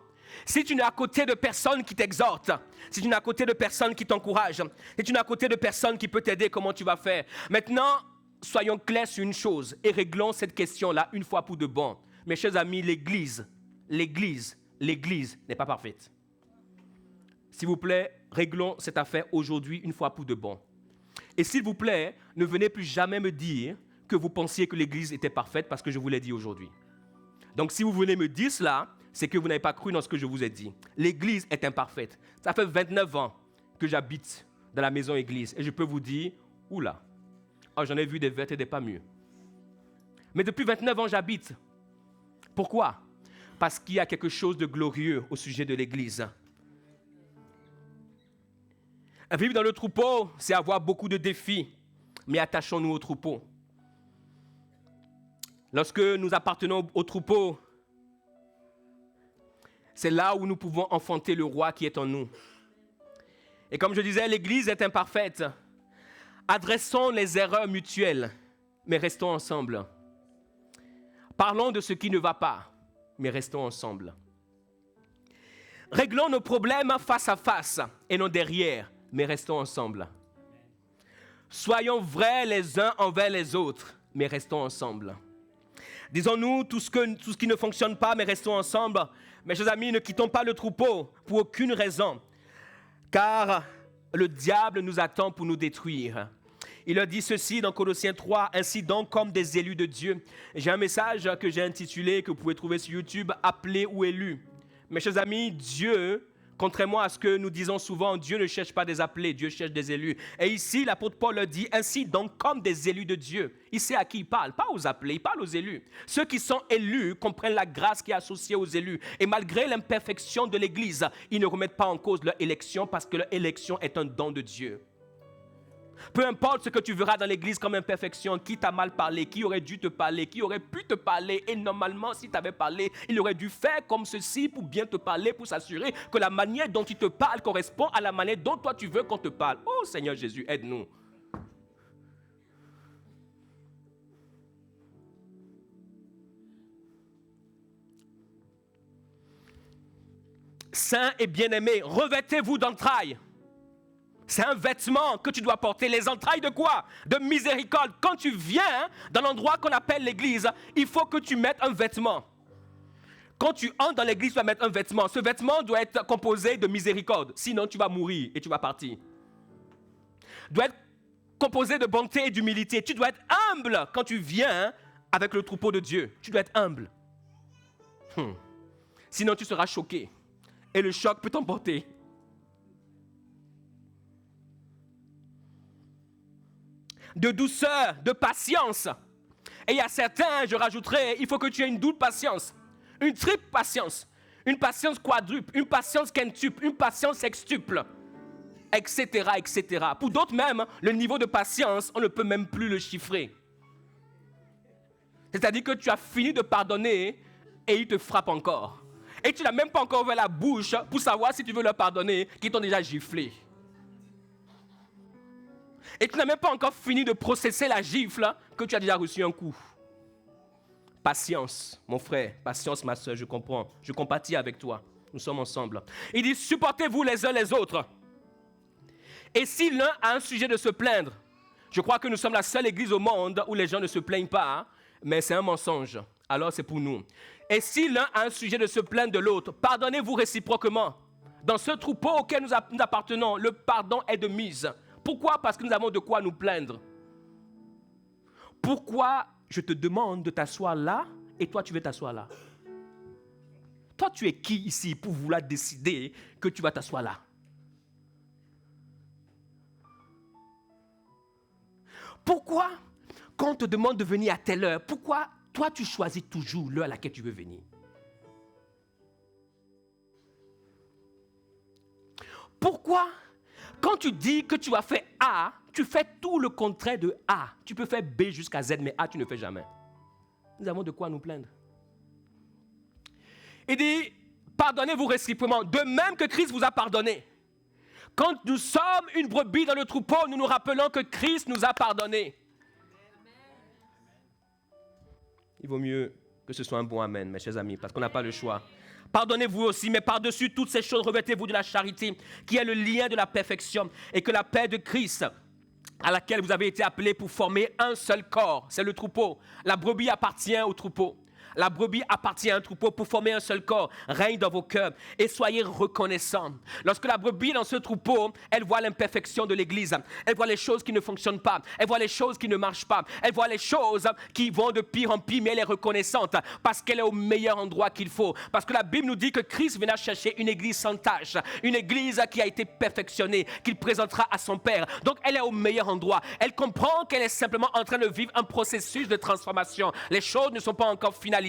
Si tu n'es à côté de personne qui t'exhorte, si tu n'es à côté de personne qui t'encourage, si tu n'es à côté de personne qui peut t'aider, comment tu vas faire? Maintenant, soyons clairs sur une chose et réglons cette question-là une fois pour de bon. Mes chers amis, l'Église n'est pas parfaite. S'il vous plaît, réglons cette affaire aujourd'hui une fois pour de bon. Et s'il vous plaît, ne venez plus jamais me dire que vous pensiez que l'Église était parfaite parce que je vous l'ai dit aujourd'hui. Donc si vous venez me dire cela, c'est que vous n'avez pas cru dans ce que je vous ai dit. L'Église est imparfaite. Ça fait 29 ans que j'habite dans la maison Église et je peux vous dire, oula, j'en ai vu des vertes et des pas mûres. Mais depuis 29 ans, j'habite. Pourquoi? Parce qu'il y a quelque chose de glorieux au sujet de l'Église. Vivre dans le troupeau, c'est avoir beaucoup de défis, mais attachons-nous au troupeau. Lorsque nous appartenons au troupeau, c'est là où nous pouvons enfanter le roi qui est en nous. Et comme je disais, l'Église est imparfaite. Adressons les erreurs mutuelles, mais restons ensemble. Parlons de ce qui ne va pas, mais restons ensemble. Réglons nos problèmes face à face et non derrière, mais restons ensemble. Soyons vrais les uns envers les autres, mais restons ensemble. Disons-nous tout ce qui ne fonctionne pas, mais restons ensemble. Mes chers amis, ne quittons pas le troupeau pour aucune raison, car le diable nous attend pour nous détruire. Il a dit ceci dans Colossiens 3, « Ainsi donc, comme des élus de Dieu. » J'ai un message que j'ai intitulé, que vous pouvez trouver sur YouTube, « Appelés ou élus ». Mes chers amis, Dieu, contrairement à ce que nous disons souvent, Dieu ne cherche pas des appelés, Dieu cherche des élus. Et ici, l'apôtre Paul a dit, « Ainsi donc, comme des élus de Dieu. » Il sait à qui il parle, pas aux appelés, il parle aux élus. Ceux qui sont élus comprennent la grâce qui est associée aux élus. Et malgré l'imperfection de l'Église, ils ne remettent pas en cause leur élection parce que leur élection est un don de Dieu. Peu importe ce que tu verras dans l'église comme imperfection, qui t'a mal parlé, qui aurait dû te parler, qui aurait pu te parler, et normalement, si tu avais parlé, il aurait dû faire comme ceci pour bien te parler, pour s'assurer que la manière dont il te parle correspond à la manière dont toi tu veux qu'on te parle. Oh Seigneur Jésus, aide-nous. Saints et bien-aimés, revêtez-vous d'entrailles. C'est un vêtement que tu dois porter. Les entrailles de quoi? De miséricorde. Quand tu viens dans l'endroit qu'on appelle l'église, il faut que tu mettes un vêtement. Quand tu entres dans l'église, tu vas mettre un vêtement. Ce vêtement doit être composé de miséricorde. Sinon, tu vas mourir et tu vas partir. Doit être composé de bonté et d'humilité. Tu dois être humble quand tu viens avec le troupeau de Dieu. Tu dois être humble. Sinon, tu seras choqué. Et le choc peut t'emporter. De douceur, de patience. Et il y a certains, je rajouterai, il faut que tu aies une double patience, une triple patience, une patience quadruple, une patience quintuple, une patience sextuple, etc., etc. Pour d'autres même, le niveau de patience, on ne peut même plus le chiffrer. C'est-à-dire que tu as fini de pardonner et il te frappe encore. Et tu n'as même pas encore ouvert la bouche pour savoir si tu veux leur pardonner, qu'ils t'ont déjà giflé. Et tu n'as même pas encore fini de processer la gifle que tu as déjà reçu un coup. Patience, mon frère, patience, ma soeur, je comprends. Je compatis avec toi. Nous sommes ensemble. Il dit, supportez-vous les uns les autres. Et si l'un a un sujet de se plaindre, je crois que nous sommes la seule église au monde où les gens ne se plaignent pas, mais c'est un mensonge. Alors c'est pour nous. Et si l'un a un sujet de se plaindre de l'autre, pardonnez-vous réciproquement. Dans ce troupeau auquel nous appartenons, le pardon est de mise. Pourquoi? Parce que nous avons de quoi nous plaindre. Pourquoi je te demande de t'asseoir là et toi tu veux t'asseoir là? Toi tu es qui ici pour vouloir décider que tu vas t'asseoir là? Pourquoi quand on te demande de venir à telle heure, pourquoi toi tu choisis toujours l'heure à laquelle tu veux venir? Pourquoi quand tu dis que tu vas faire A, tu fais tout le contraire de A. Tu peux faire B jusqu'à Z, mais A, tu ne fais jamais. Nous avons de quoi nous plaindre. Il dit, pardonnez-vous réciproquement, de même que Christ vous a pardonné. Quand nous sommes une brebis dans le troupeau, nous nous rappelons que Christ nous a pardonné. Il vaut mieux que ce soit un bon amen, mes chers amis, parce qu'on n'a pas le choix. Pardonnez-vous aussi, mais par-dessus toutes ces choses, revêtez-vous de la charité, qui est le lien de la perfection, et que la paix de Christ, à laquelle vous avez été appelés pour former un seul corps, c'est le troupeau. La brebis appartient au troupeau. La brebis appartient à un troupeau pour former un seul corps. Règne dans vos cœurs et soyez reconnaissants. Lorsque la brebis est dans ce troupeau, elle voit l'imperfection de l'Église. Elle voit les choses qui ne fonctionnent pas. Elle voit les choses qui ne marchent pas. Elle voit les choses qui vont de pire en pire, mais elle est reconnaissante parce qu'elle est au meilleur endroit qu'il faut. Parce que la Bible nous dit que Christ viendra chercher une Église sans tache, une Église qui a été perfectionnée, qu'il présentera à son Père. Donc elle est au meilleur endroit. Elle comprend qu'elle est simplement en train de vivre un processus de transformation. Les choses ne sont pas encore finalisées,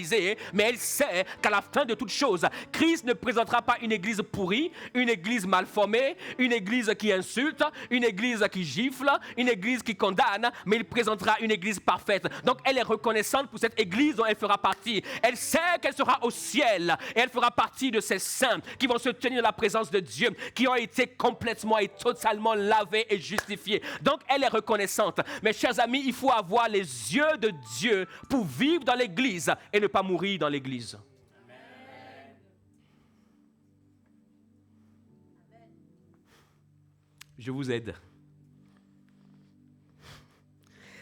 mais elle sait qu'à la fin de toute chose, Christ ne présentera pas une église pourrie, une église mal formée, une église qui insulte, une église qui gifle, une église qui condamne, mais il présentera une église parfaite. Donc elle est reconnaissante pour cette église dont elle fera partie. Elle sait qu'elle sera au ciel et elle fera partie de ces saints qui vont se tenir dans la présence de Dieu, qui ont été complètement et totalement lavés et justifiés. Donc elle est reconnaissante. Mes chers amis, il faut avoir les yeux de Dieu pour vivre dans l'église et ne pas mourir dans l'église. Je vous aide.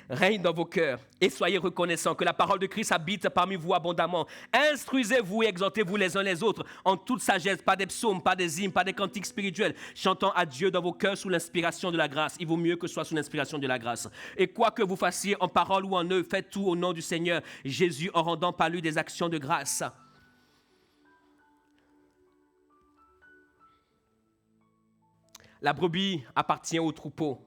Règne dans vos cœurs et soyez reconnaissants que la parole de Christ habite parmi vous abondamment. Instruisez-vous et exhortez-vous les uns les autres en toute sagesse, pas des psaumes, pas des hymnes, pas des cantiques spirituels, chantant à Dieu dans vos cœurs sous l'inspiration de la grâce. Il vaut mieux que ce soit sous l'inspiration de la grâce. Et quoi que vous fassiez en parole ou en œuvre, faites tout au nom du Seigneur Jésus en rendant par lui des actions de grâce. La brebis appartient au troupeau.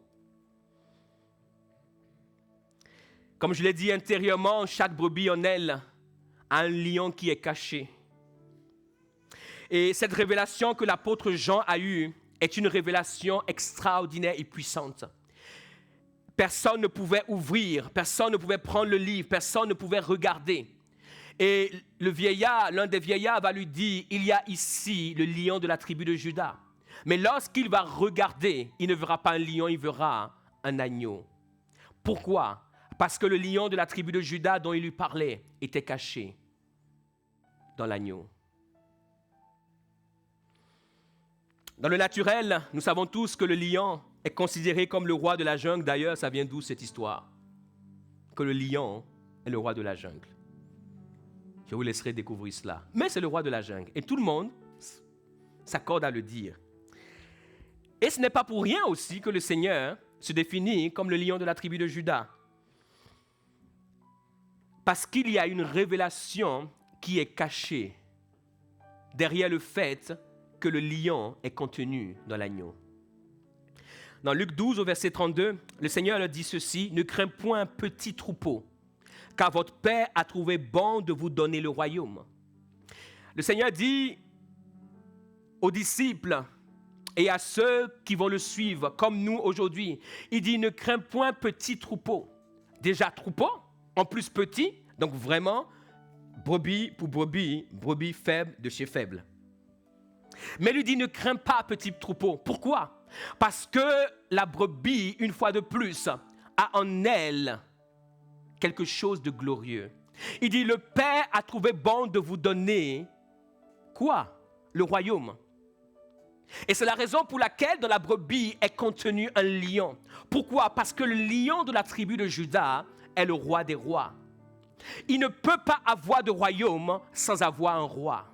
Comme je l'ai dit intérieurement, chaque brebis en elle a un lion qui est caché. Et cette révélation que l'apôtre Jean a eue est une révélation extraordinaire et puissante. Personne ne pouvait ouvrir, personne ne pouvait prendre le livre, personne ne pouvait regarder. Et le vieillard, l'un des vieillards va lui dire, il y a ici le lion de la tribu de Juda. Mais lorsqu'il va regarder, il ne verra pas un lion, il verra un agneau. Pourquoi? Parce que le lion de la tribu de Juda dont il lui parlait était caché dans l'agneau. Dans le naturel, nous savons tous que le lion est considéré comme le roi de la jungle. D'ailleurs, ça vient d'où cette histoire? Que le lion est le roi de la jungle. Je vous laisserai découvrir cela. Mais c'est le roi de la jungle. Et tout le monde s'accorde à le dire. Et ce n'est pas pour rien aussi que le Seigneur se définit comme le lion de la tribu de Juda. Parce qu'il y a une révélation qui est cachée derrière le fait que le lion est contenu dans l'agneau. Dans Luc 12, au verset 32, le Seigneur leur dit ceci, « Ne crains point, petit troupeau, car votre Père a trouvé bon de vous donner le royaume. » Le Seigneur dit aux disciples et à ceux qui vont le suivre, comme nous aujourd'hui, il dit « Ne crains point, petit troupeau. » Déjà troupeau, en plus petit, donc vraiment, brebis pour brebis, brebis faible de chez faible. Mais il lui dit « Ne crains pas, petit troupeau. » Pourquoi? Parce que la brebis, une fois de plus, a en elle quelque chose de glorieux. Il dit, le Père a trouvé bon de vous donner quoi? Le royaume. Et c'est la raison pour laquelle dans la brebis est contenu un lion. Pourquoi? Parce que le lion de la tribu de Juda est le roi des rois. Il ne peut pas avoir de royaume sans avoir un roi.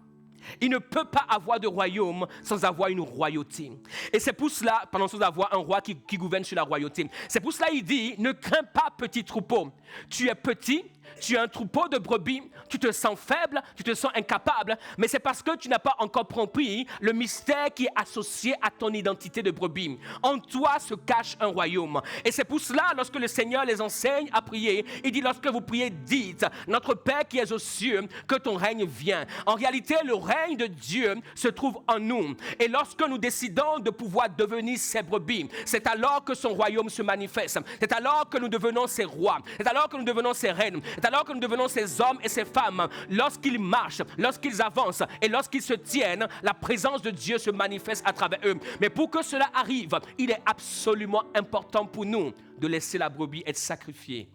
Il ne peut pas avoir de royaume sans avoir une royauté. Et c'est pour cela, sans avoir un roi qui gouverne sur la royauté. C'est pour cela qu'il dit, ne crains pas petit troupeau. Tu es petit, tu es un troupeau de brebis, tu te sens faible, tu te sens incapable, mais c'est parce que tu n'as pas encore compris le mystère qui est associé à ton identité de brebis. En toi se cache un royaume. Et c'est pour cela, lorsque le Seigneur les enseigne à prier, il dit, lorsque vous priez, dites, notre Père qui es aux cieux, que ton règne vienne. En réalité, le règne de Dieu se trouve en nous. Et lorsque nous décidons de pouvoir devenir ses brebis, c'est alors que son royaume se manifeste. C'est alors que nous devenons ses rois. C'est alors que nous devenons ses reines. C'est alors que nous devenons ces hommes et ces femmes. Lorsqu'ils marchent, lorsqu'ils avancent et lorsqu'ils se tiennent, la présence de Dieu se manifeste à travers eux. Mais pour que cela arrive, il est absolument important pour nous de laisser la brebis être sacrifiée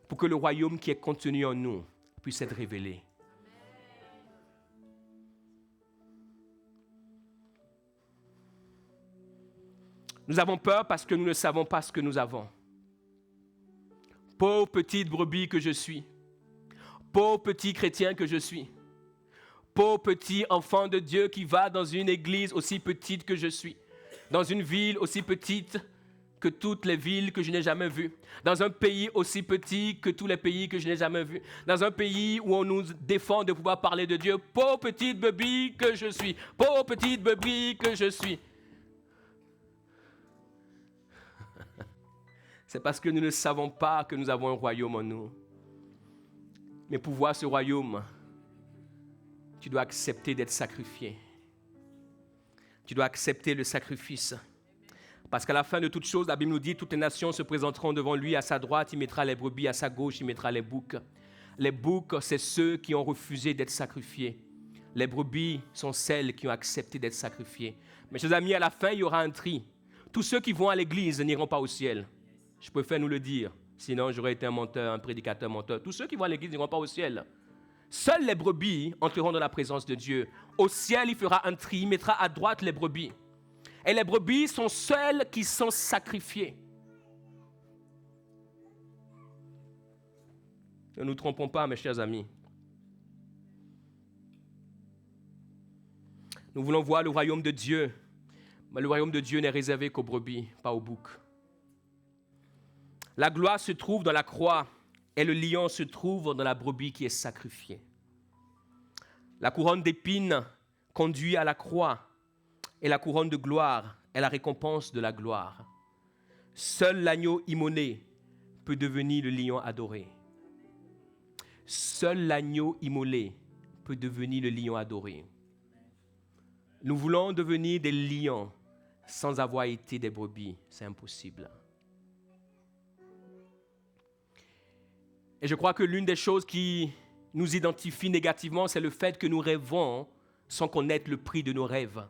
pour que le royaume qui est contenu en nous puisse être révélé. Nous avons peur parce que nous ne savons pas ce que nous avons. Pauvre petite brebis que je suis, pauvre petit chrétien que je suis, pauvre petit enfant de Dieu qui va dans une église aussi petite que je suis, dans une ville aussi petite que toutes les villes que je n'ai jamais vues, dans un pays aussi petit que tous les pays que je n'ai jamais vus, dans un pays où on nous défend de pouvoir parler de Dieu, pauvre petite brebis que je suis, pauvre petite brebis que je suis. C'est parce que nous ne savons pas que nous avons un royaume en nous. Mais pour voir ce royaume, tu dois accepter d'être sacrifié. Tu dois accepter le sacrifice. Parce qu'à la fin de toute chose, la Bible nous dit, toutes les nations se présenteront devant lui. À sa droite, il mettra les brebis. À sa gauche, il mettra les boucs. Les boucs, c'est ceux qui ont refusé d'être sacrifiés. Les brebis sont celles qui ont accepté d'être sacrifiées. Mes chers amis, à la fin, il y aura un tri. Tous ceux qui vont à l'église n'iront pas au ciel. Je préfère nous le dire, sinon j'aurais été un menteur, un prédicateur menteur. Tous ceux qui vont à l'église n'iront pas au ciel. Seules les brebis entreront dans la présence de Dieu. Au ciel, il fera un tri, il mettra à droite les brebis. Et les brebis sont celles qui sont sacrifiées. Ne nous trompons pas, mes chers amis. Nous voulons voir le royaume de Dieu. Mais le royaume de Dieu n'est réservé qu'aux brebis, pas aux boucs. La gloire se trouve dans la croix et le lion se trouve dans la brebis qui est sacrifiée. La couronne d'épines conduit à la croix et la couronne de gloire est la récompense de la gloire. Seul l'agneau immolé peut devenir le lion adoré. Seul l'agneau immolé peut devenir le lion adoré. Nous voulons devenir des lions sans avoir été des brebis. C'est impossible. Et je crois que l'une des choses qui nous identifie négativement, c'est le fait que nous rêvons sans connaître le prix de nos rêves.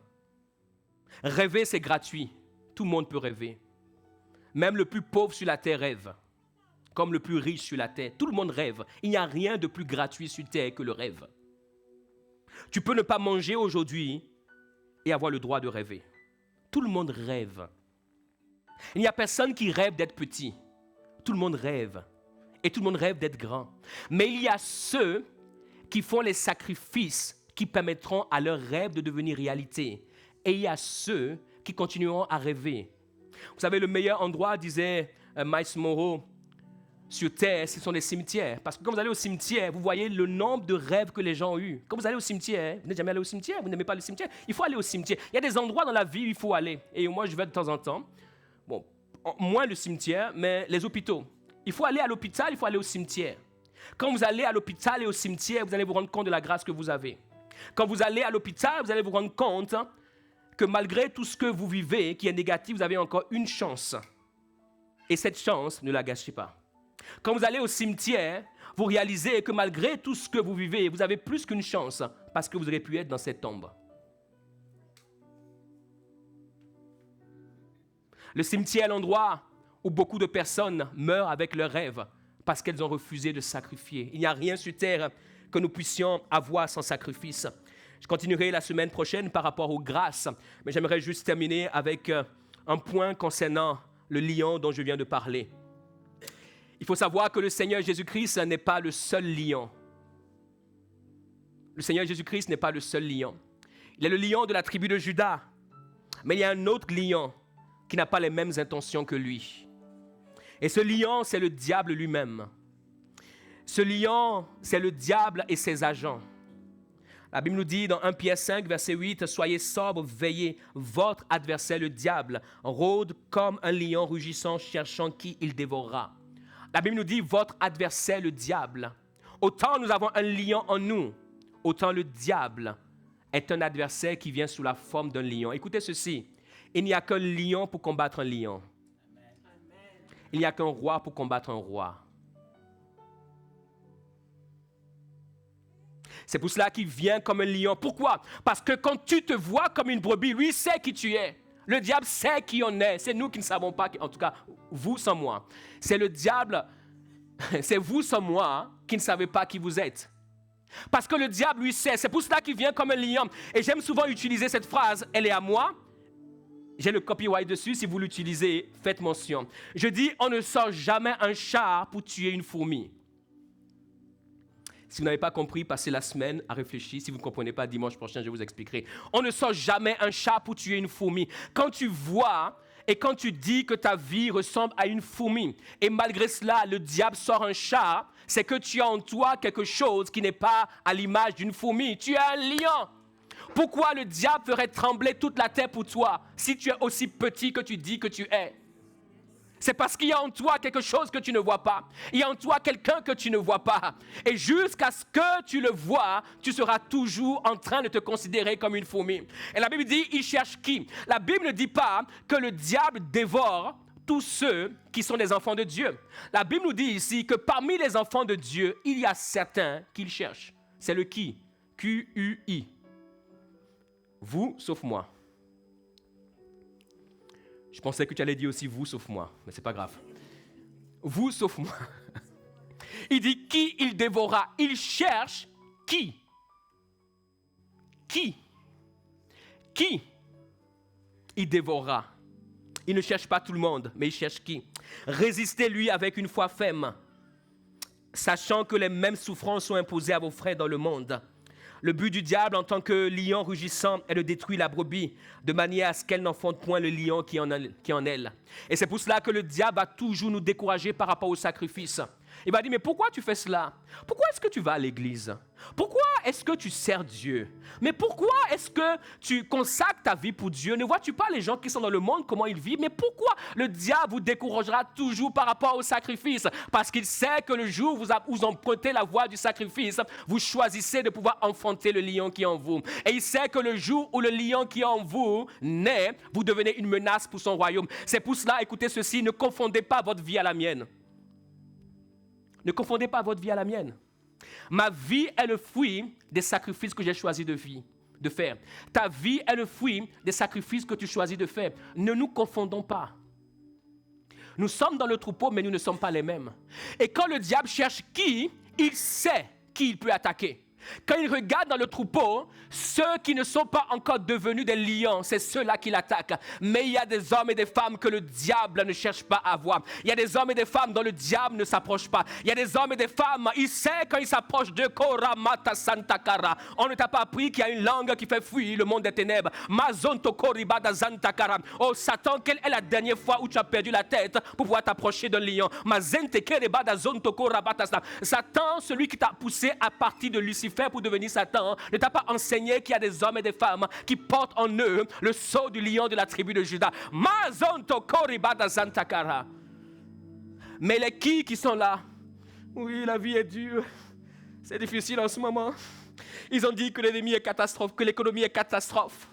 Rêver, c'est gratuit. Tout le monde peut rêver. Même le plus pauvre sur la terre rêve, comme le plus riche sur la terre. Tout le monde rêve. Il n'y a rien de plus gratuit sur terre que le rêve. Tu peux ne pas manger aujourd'hui et avoir le droit de rêver. Tout le monde rêve. Il n'y a personne qui rêve d'être petit. Tout le monde rêve. Et tout le monde rêve d'être grand. Mais il y a ceux qui font les sacrifices qui permettront à leurs rêves de devenir réalité. Et il y a ceux qui continueront à rêver. Vous savez, le meilleur endroit, disait Miles Monroe, sur Terre, ce sont les cimetières. Parce que quand vous allez au cimetière, vous voyez le nombre de rêves que les gens ont eus. Quand vous allez au cimetière, vous n'êtes jamais allé au cimetière, vous n'aimez pas le cimetière, il faut aller au cimetière. Il y a des endroits dans la vie où il faut aller. Et moi, je vais de temps en temps. Bon, moins le cimetière, mais les hôpitaux. Il faut aller à l'hôpital, il faut aller au cimetière. Quand vous allez à l'hôpital et au cimetière, vous allez vous rendre compte de la grâce que vous avez. Quand vous allez à l'hôpital, vous allez vous rendre compte que malgré tout ce que vous vivez, qui est négatif, vous avez encore une chance. Et cette chance, ne la gâchez pas. Quand vous allez au cimetière, vous réalisez que malgré tout ce que vous vivez, vous avez plus qu'une chance parce que vous auriez pu être dans cette tombe. Le cimetière est l'endroit où beaucoup de personnes meurent avec leurs rêves parce qu'elles ont refusé de sacrifier. Il n'y a rien sur terre que nous puissions avoir sans sacrifice. Je continuerai la semaine prochaine par rapport aux grâces, mais j'aimerais juste terminer avec un point concernant le lion dont je viens de parler. Il faut savoir que le Seigneur Jésus-Christ n'est pas le seul lion. Le Seigneur Jésus-Christ n'est pas le seul lion. Il est le lion de la tribu de Juda, mais il y a un autre lion qui n'a pas les mêmes intentions que lui. Et ce lion, c'est le diable lui-même. Ce lion, c'est le diable et ses agents. La Bible nous dit dans 1 Pierre 5, verset 8, « Soyez sobres, veillez, votre adversaire le diable rôde comme un lion rugissant, cherchant qui il dévorera. » La Bible nous dit « votre adversaire le diable ». Autant nous avons un lion en nous, autant le diable est un adversaire qui vient sous la forme d'un lion. Écoutez ceci, il n'y a qu'un lion pour combattre un lion. Il n'y a qu'un roi pour combattre un roi. C'est pour cela qu'il vient comme un lion. Pourquoi? Parce que quand tu te vois comme une brebis, lui sait qui tu es. Le diable sait qui on est. C'est nous qui ne savons pas, en tout cas, vous sans moi. C'est le diable, c'est vous sans moi qui ne savez pas qui vous êtes. Parce que le diable, lui, sait. C'est pour cela qu'il vient comme un lion. Et j'aime souvent utiliser cette phrase, elle est à moi. J'ai le copyright dessus, si vous l'utilisez, faites mention. Je dis, on ne sort jamais un char pour tuer une fourmi. Si vous n'avez pas compris, passez la semaine à réfléchir. Si vous ne comprenez pas, dimanche prochain, je vous expliquerai. On ne sort jamais un char pour tuer une fourmi. Quand tu vois et quand tu dis que ta vie ressemble à une fourmi, et malgré cela, le diable sort un char, c'est que tu as en toi quelque chose qui n'est pas à l'image d'une fourmi. Tu es un lion. Pourquoi le diable ferait trembler toute la terre pour toi si tu es aussi petit que tu dis que tu es? C'est parce qu'il y a en toi quelque chose que tu ne vois pas. Il y a en toi quelqu'un que tu ne vois pas. Et jusqu'à ce que tu le vois, tu seras toujours en train de te considérer comme une fourmi. Et la Bible dit, il cherche qui? La Bible ne dit pas que le diable dévore tous ceux qui sont des enfants de Dieu. La Bible nous dit ici que parmi les enfants de Dieu, il y a certains qu'il cherche. C'est le qui? Q-U-I. Vous, sauf moi. Je pensais que tu allais dire aussi vous, sauf moi. Mais c'est pas grave. Vous, sauf moi. Il dit qui il dévora. Il cherche qui? Qui? Qui il dévorera. Il ne cherche pas tout le monde, mais il cherche qui? Résistez-lui avec une foi ferme, sachant que les mêmes souffrances sont imposées à vos frères dans le monde. Le but du diable en tant que lion rugissant est de détruire la brebis, de manière à ce qu'elle n'enfonde point le lion qui est en elle. Et c'est pour cela que le diable va toujours nous décourager par rapport au sacrifice. Il va dire, mais pourquoi tu fais cela? Pourquoi est-ce que tu vas à l'église? Pourquoi est-ce que tu sers Dieu? Mais pourquoi est-ce que tu consacres ta vie pour Dieu? Ne vois-tu pas les gens qui sont dans le monde, comment ils vivent? Mais pourquoi le diable vous découragera toujours par rapport au sacrifice? Parce qu'il sait que le jour où vous empruntez la voie du sacrifice, vous choisissez de pouvoir enfanter le lion qui est en vous. Et il sait que le jour où le lion qui est en vous naît, vous devenez une menace pour son royaume. C'est pour cela, écoutez ceci, ne confondez pas votre vie à la mienne. Ne confondez pas votre vie à la mienne. Ma vie est le fruit des sacrifices que j'ai choisi de faire. Ta vie est le fruit des sacrifices que tu choisis de faire. Ne nous confondons pas. Nous sommes dans le troupeau, mais nous ne sommes pas les mêmes. Et quand le diable cherche qui, il sait qui il peut attaquer. Quand il regarde dans le troupeau, ceux qui ne sont pas encore devenus des lions, c'est ceux-là qui l'attaquent. Mais il y a des hommes et des femmes que le diable ne cherche pas à voir. Il y a des hommes et des femmes dont le diable ne s'approche pas. Il y a des hommes et des femmes, il sait quand il s'approche de Koramata Santakara. On ne t'a pas appris qu'il y a une langue qui fait fuir le monde des ténèbres. Mazonto Koribada Santakara. Oh Satan, quelle est la dernière fois où tu as perdu la tête pour pouvoir t'approcher d'un lion? Mazente Kerebada Zonto Korabata. Satan, celui qui t'a poussé à partir de Lucifer pour devenir Satan, ne t'a pas enseigné qu'il y a des hommes et des femmes qui portent en eux le sceau du lion de la tribu de Juda. Mazonto Koribada Zantakara. Mais les qui sont là? Oui, la vie est dure. C'est difficile en ce moment. Ils ont dit que l'ennemi est catastrophe, que l'économie est catastrophe.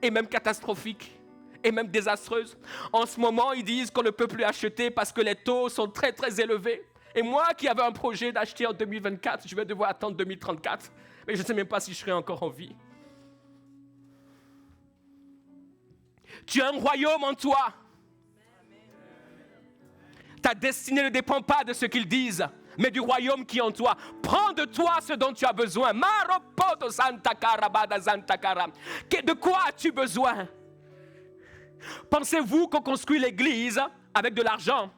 Et même catastrophique. Et même désastreuse. En ce moment, ils disent qu'on ne peut plus acheter parce que les taux sont très très élevés. Et moi qui avais un projet d'acheter en 2024, je vais devoir attendre 2034. Mais je ne sais même pas si je serai encore en vie. Tu as un royaume en toi. Ta destinée ne dépend pas de ce qu'ils disent, mais du royaume qui est en toi. Prends de toi ce dont tu as besoin. De quoi as-tu besoin? Pensez-vous qu'on construit l'église avec de l'argent?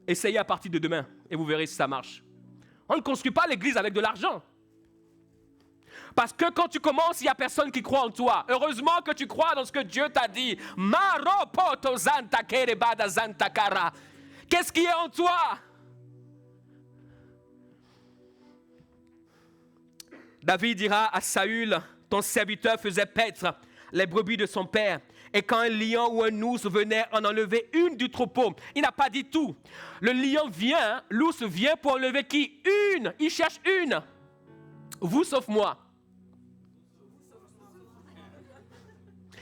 Essayez à partir de demain et vous verrez si ça marche. On ne construit pas l'église avec de l'argent. Parce que quand tu commences, il n'y a personne qui croit en toi. Heureusement que tu crois dans ce que Dieu t'a dit. Qu'est-ce qui est en toi? David dira à Saül, ton serviteur faisait paître les brebis de son père. Et quand un lion ou un ours venait en enlever une du troupeau, il n'a pas dit tout. Le lion vient, l'ours vient pour enlever qui? Une. Il cherche une. Vous sauf moi.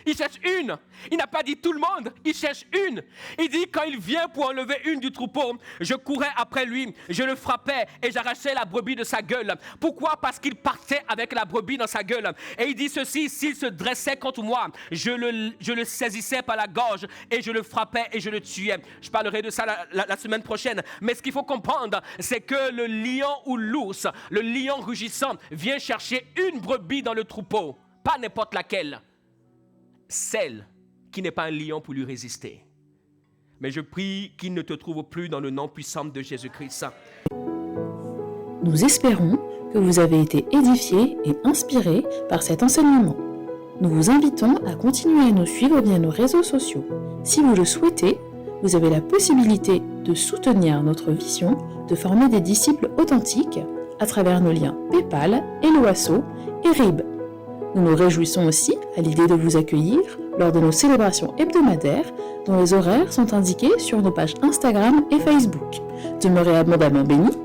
Il cherche une. Il n'a pas dit tout le monde. Il cherche une. Il dit quand il vient pour enlever une du troupeau, je courais après lui, je le frappais et j'arrachais la brebis de sa gueule. Pourquoi? Parce qu'il partait avec la brebis dans sa gueule. Et il dit ceci, s'il se dressait contre moi, je le saisissais par la gorge et je le frappais et je le tuais. Je parlerai de ça la semaine prochaine. Mais ce qu'il faut comprendre, c'est que le lion ou l'ours, le lion rugissant, vient chercher une brebis dans le troupeau. Pas n'importe laquelle. Celle qui n'est pas un lion pour lui résister. Mais je prie qu'il ne te trouve plus dans le nom puissant de Jésus-Christ. Nous espérons que vous avez été édifiés et inspirés par cet enseignement. Nous vous invitons à continuer à nous suivre via nos réseaux sociaux. Si vous le souhaitez, vous avez la possibilité de soutenir notre vision de former des disciples authentiques à travers nos liens PayPal, Helloasso et RIB. Nous nous réjouissons aussi à l'idée de vous accueillir lors de nos célébrations hebdomadaires dont les horaires sont indiqués sur nos pages Instagram et Facebook. Demeurez abondamment bénis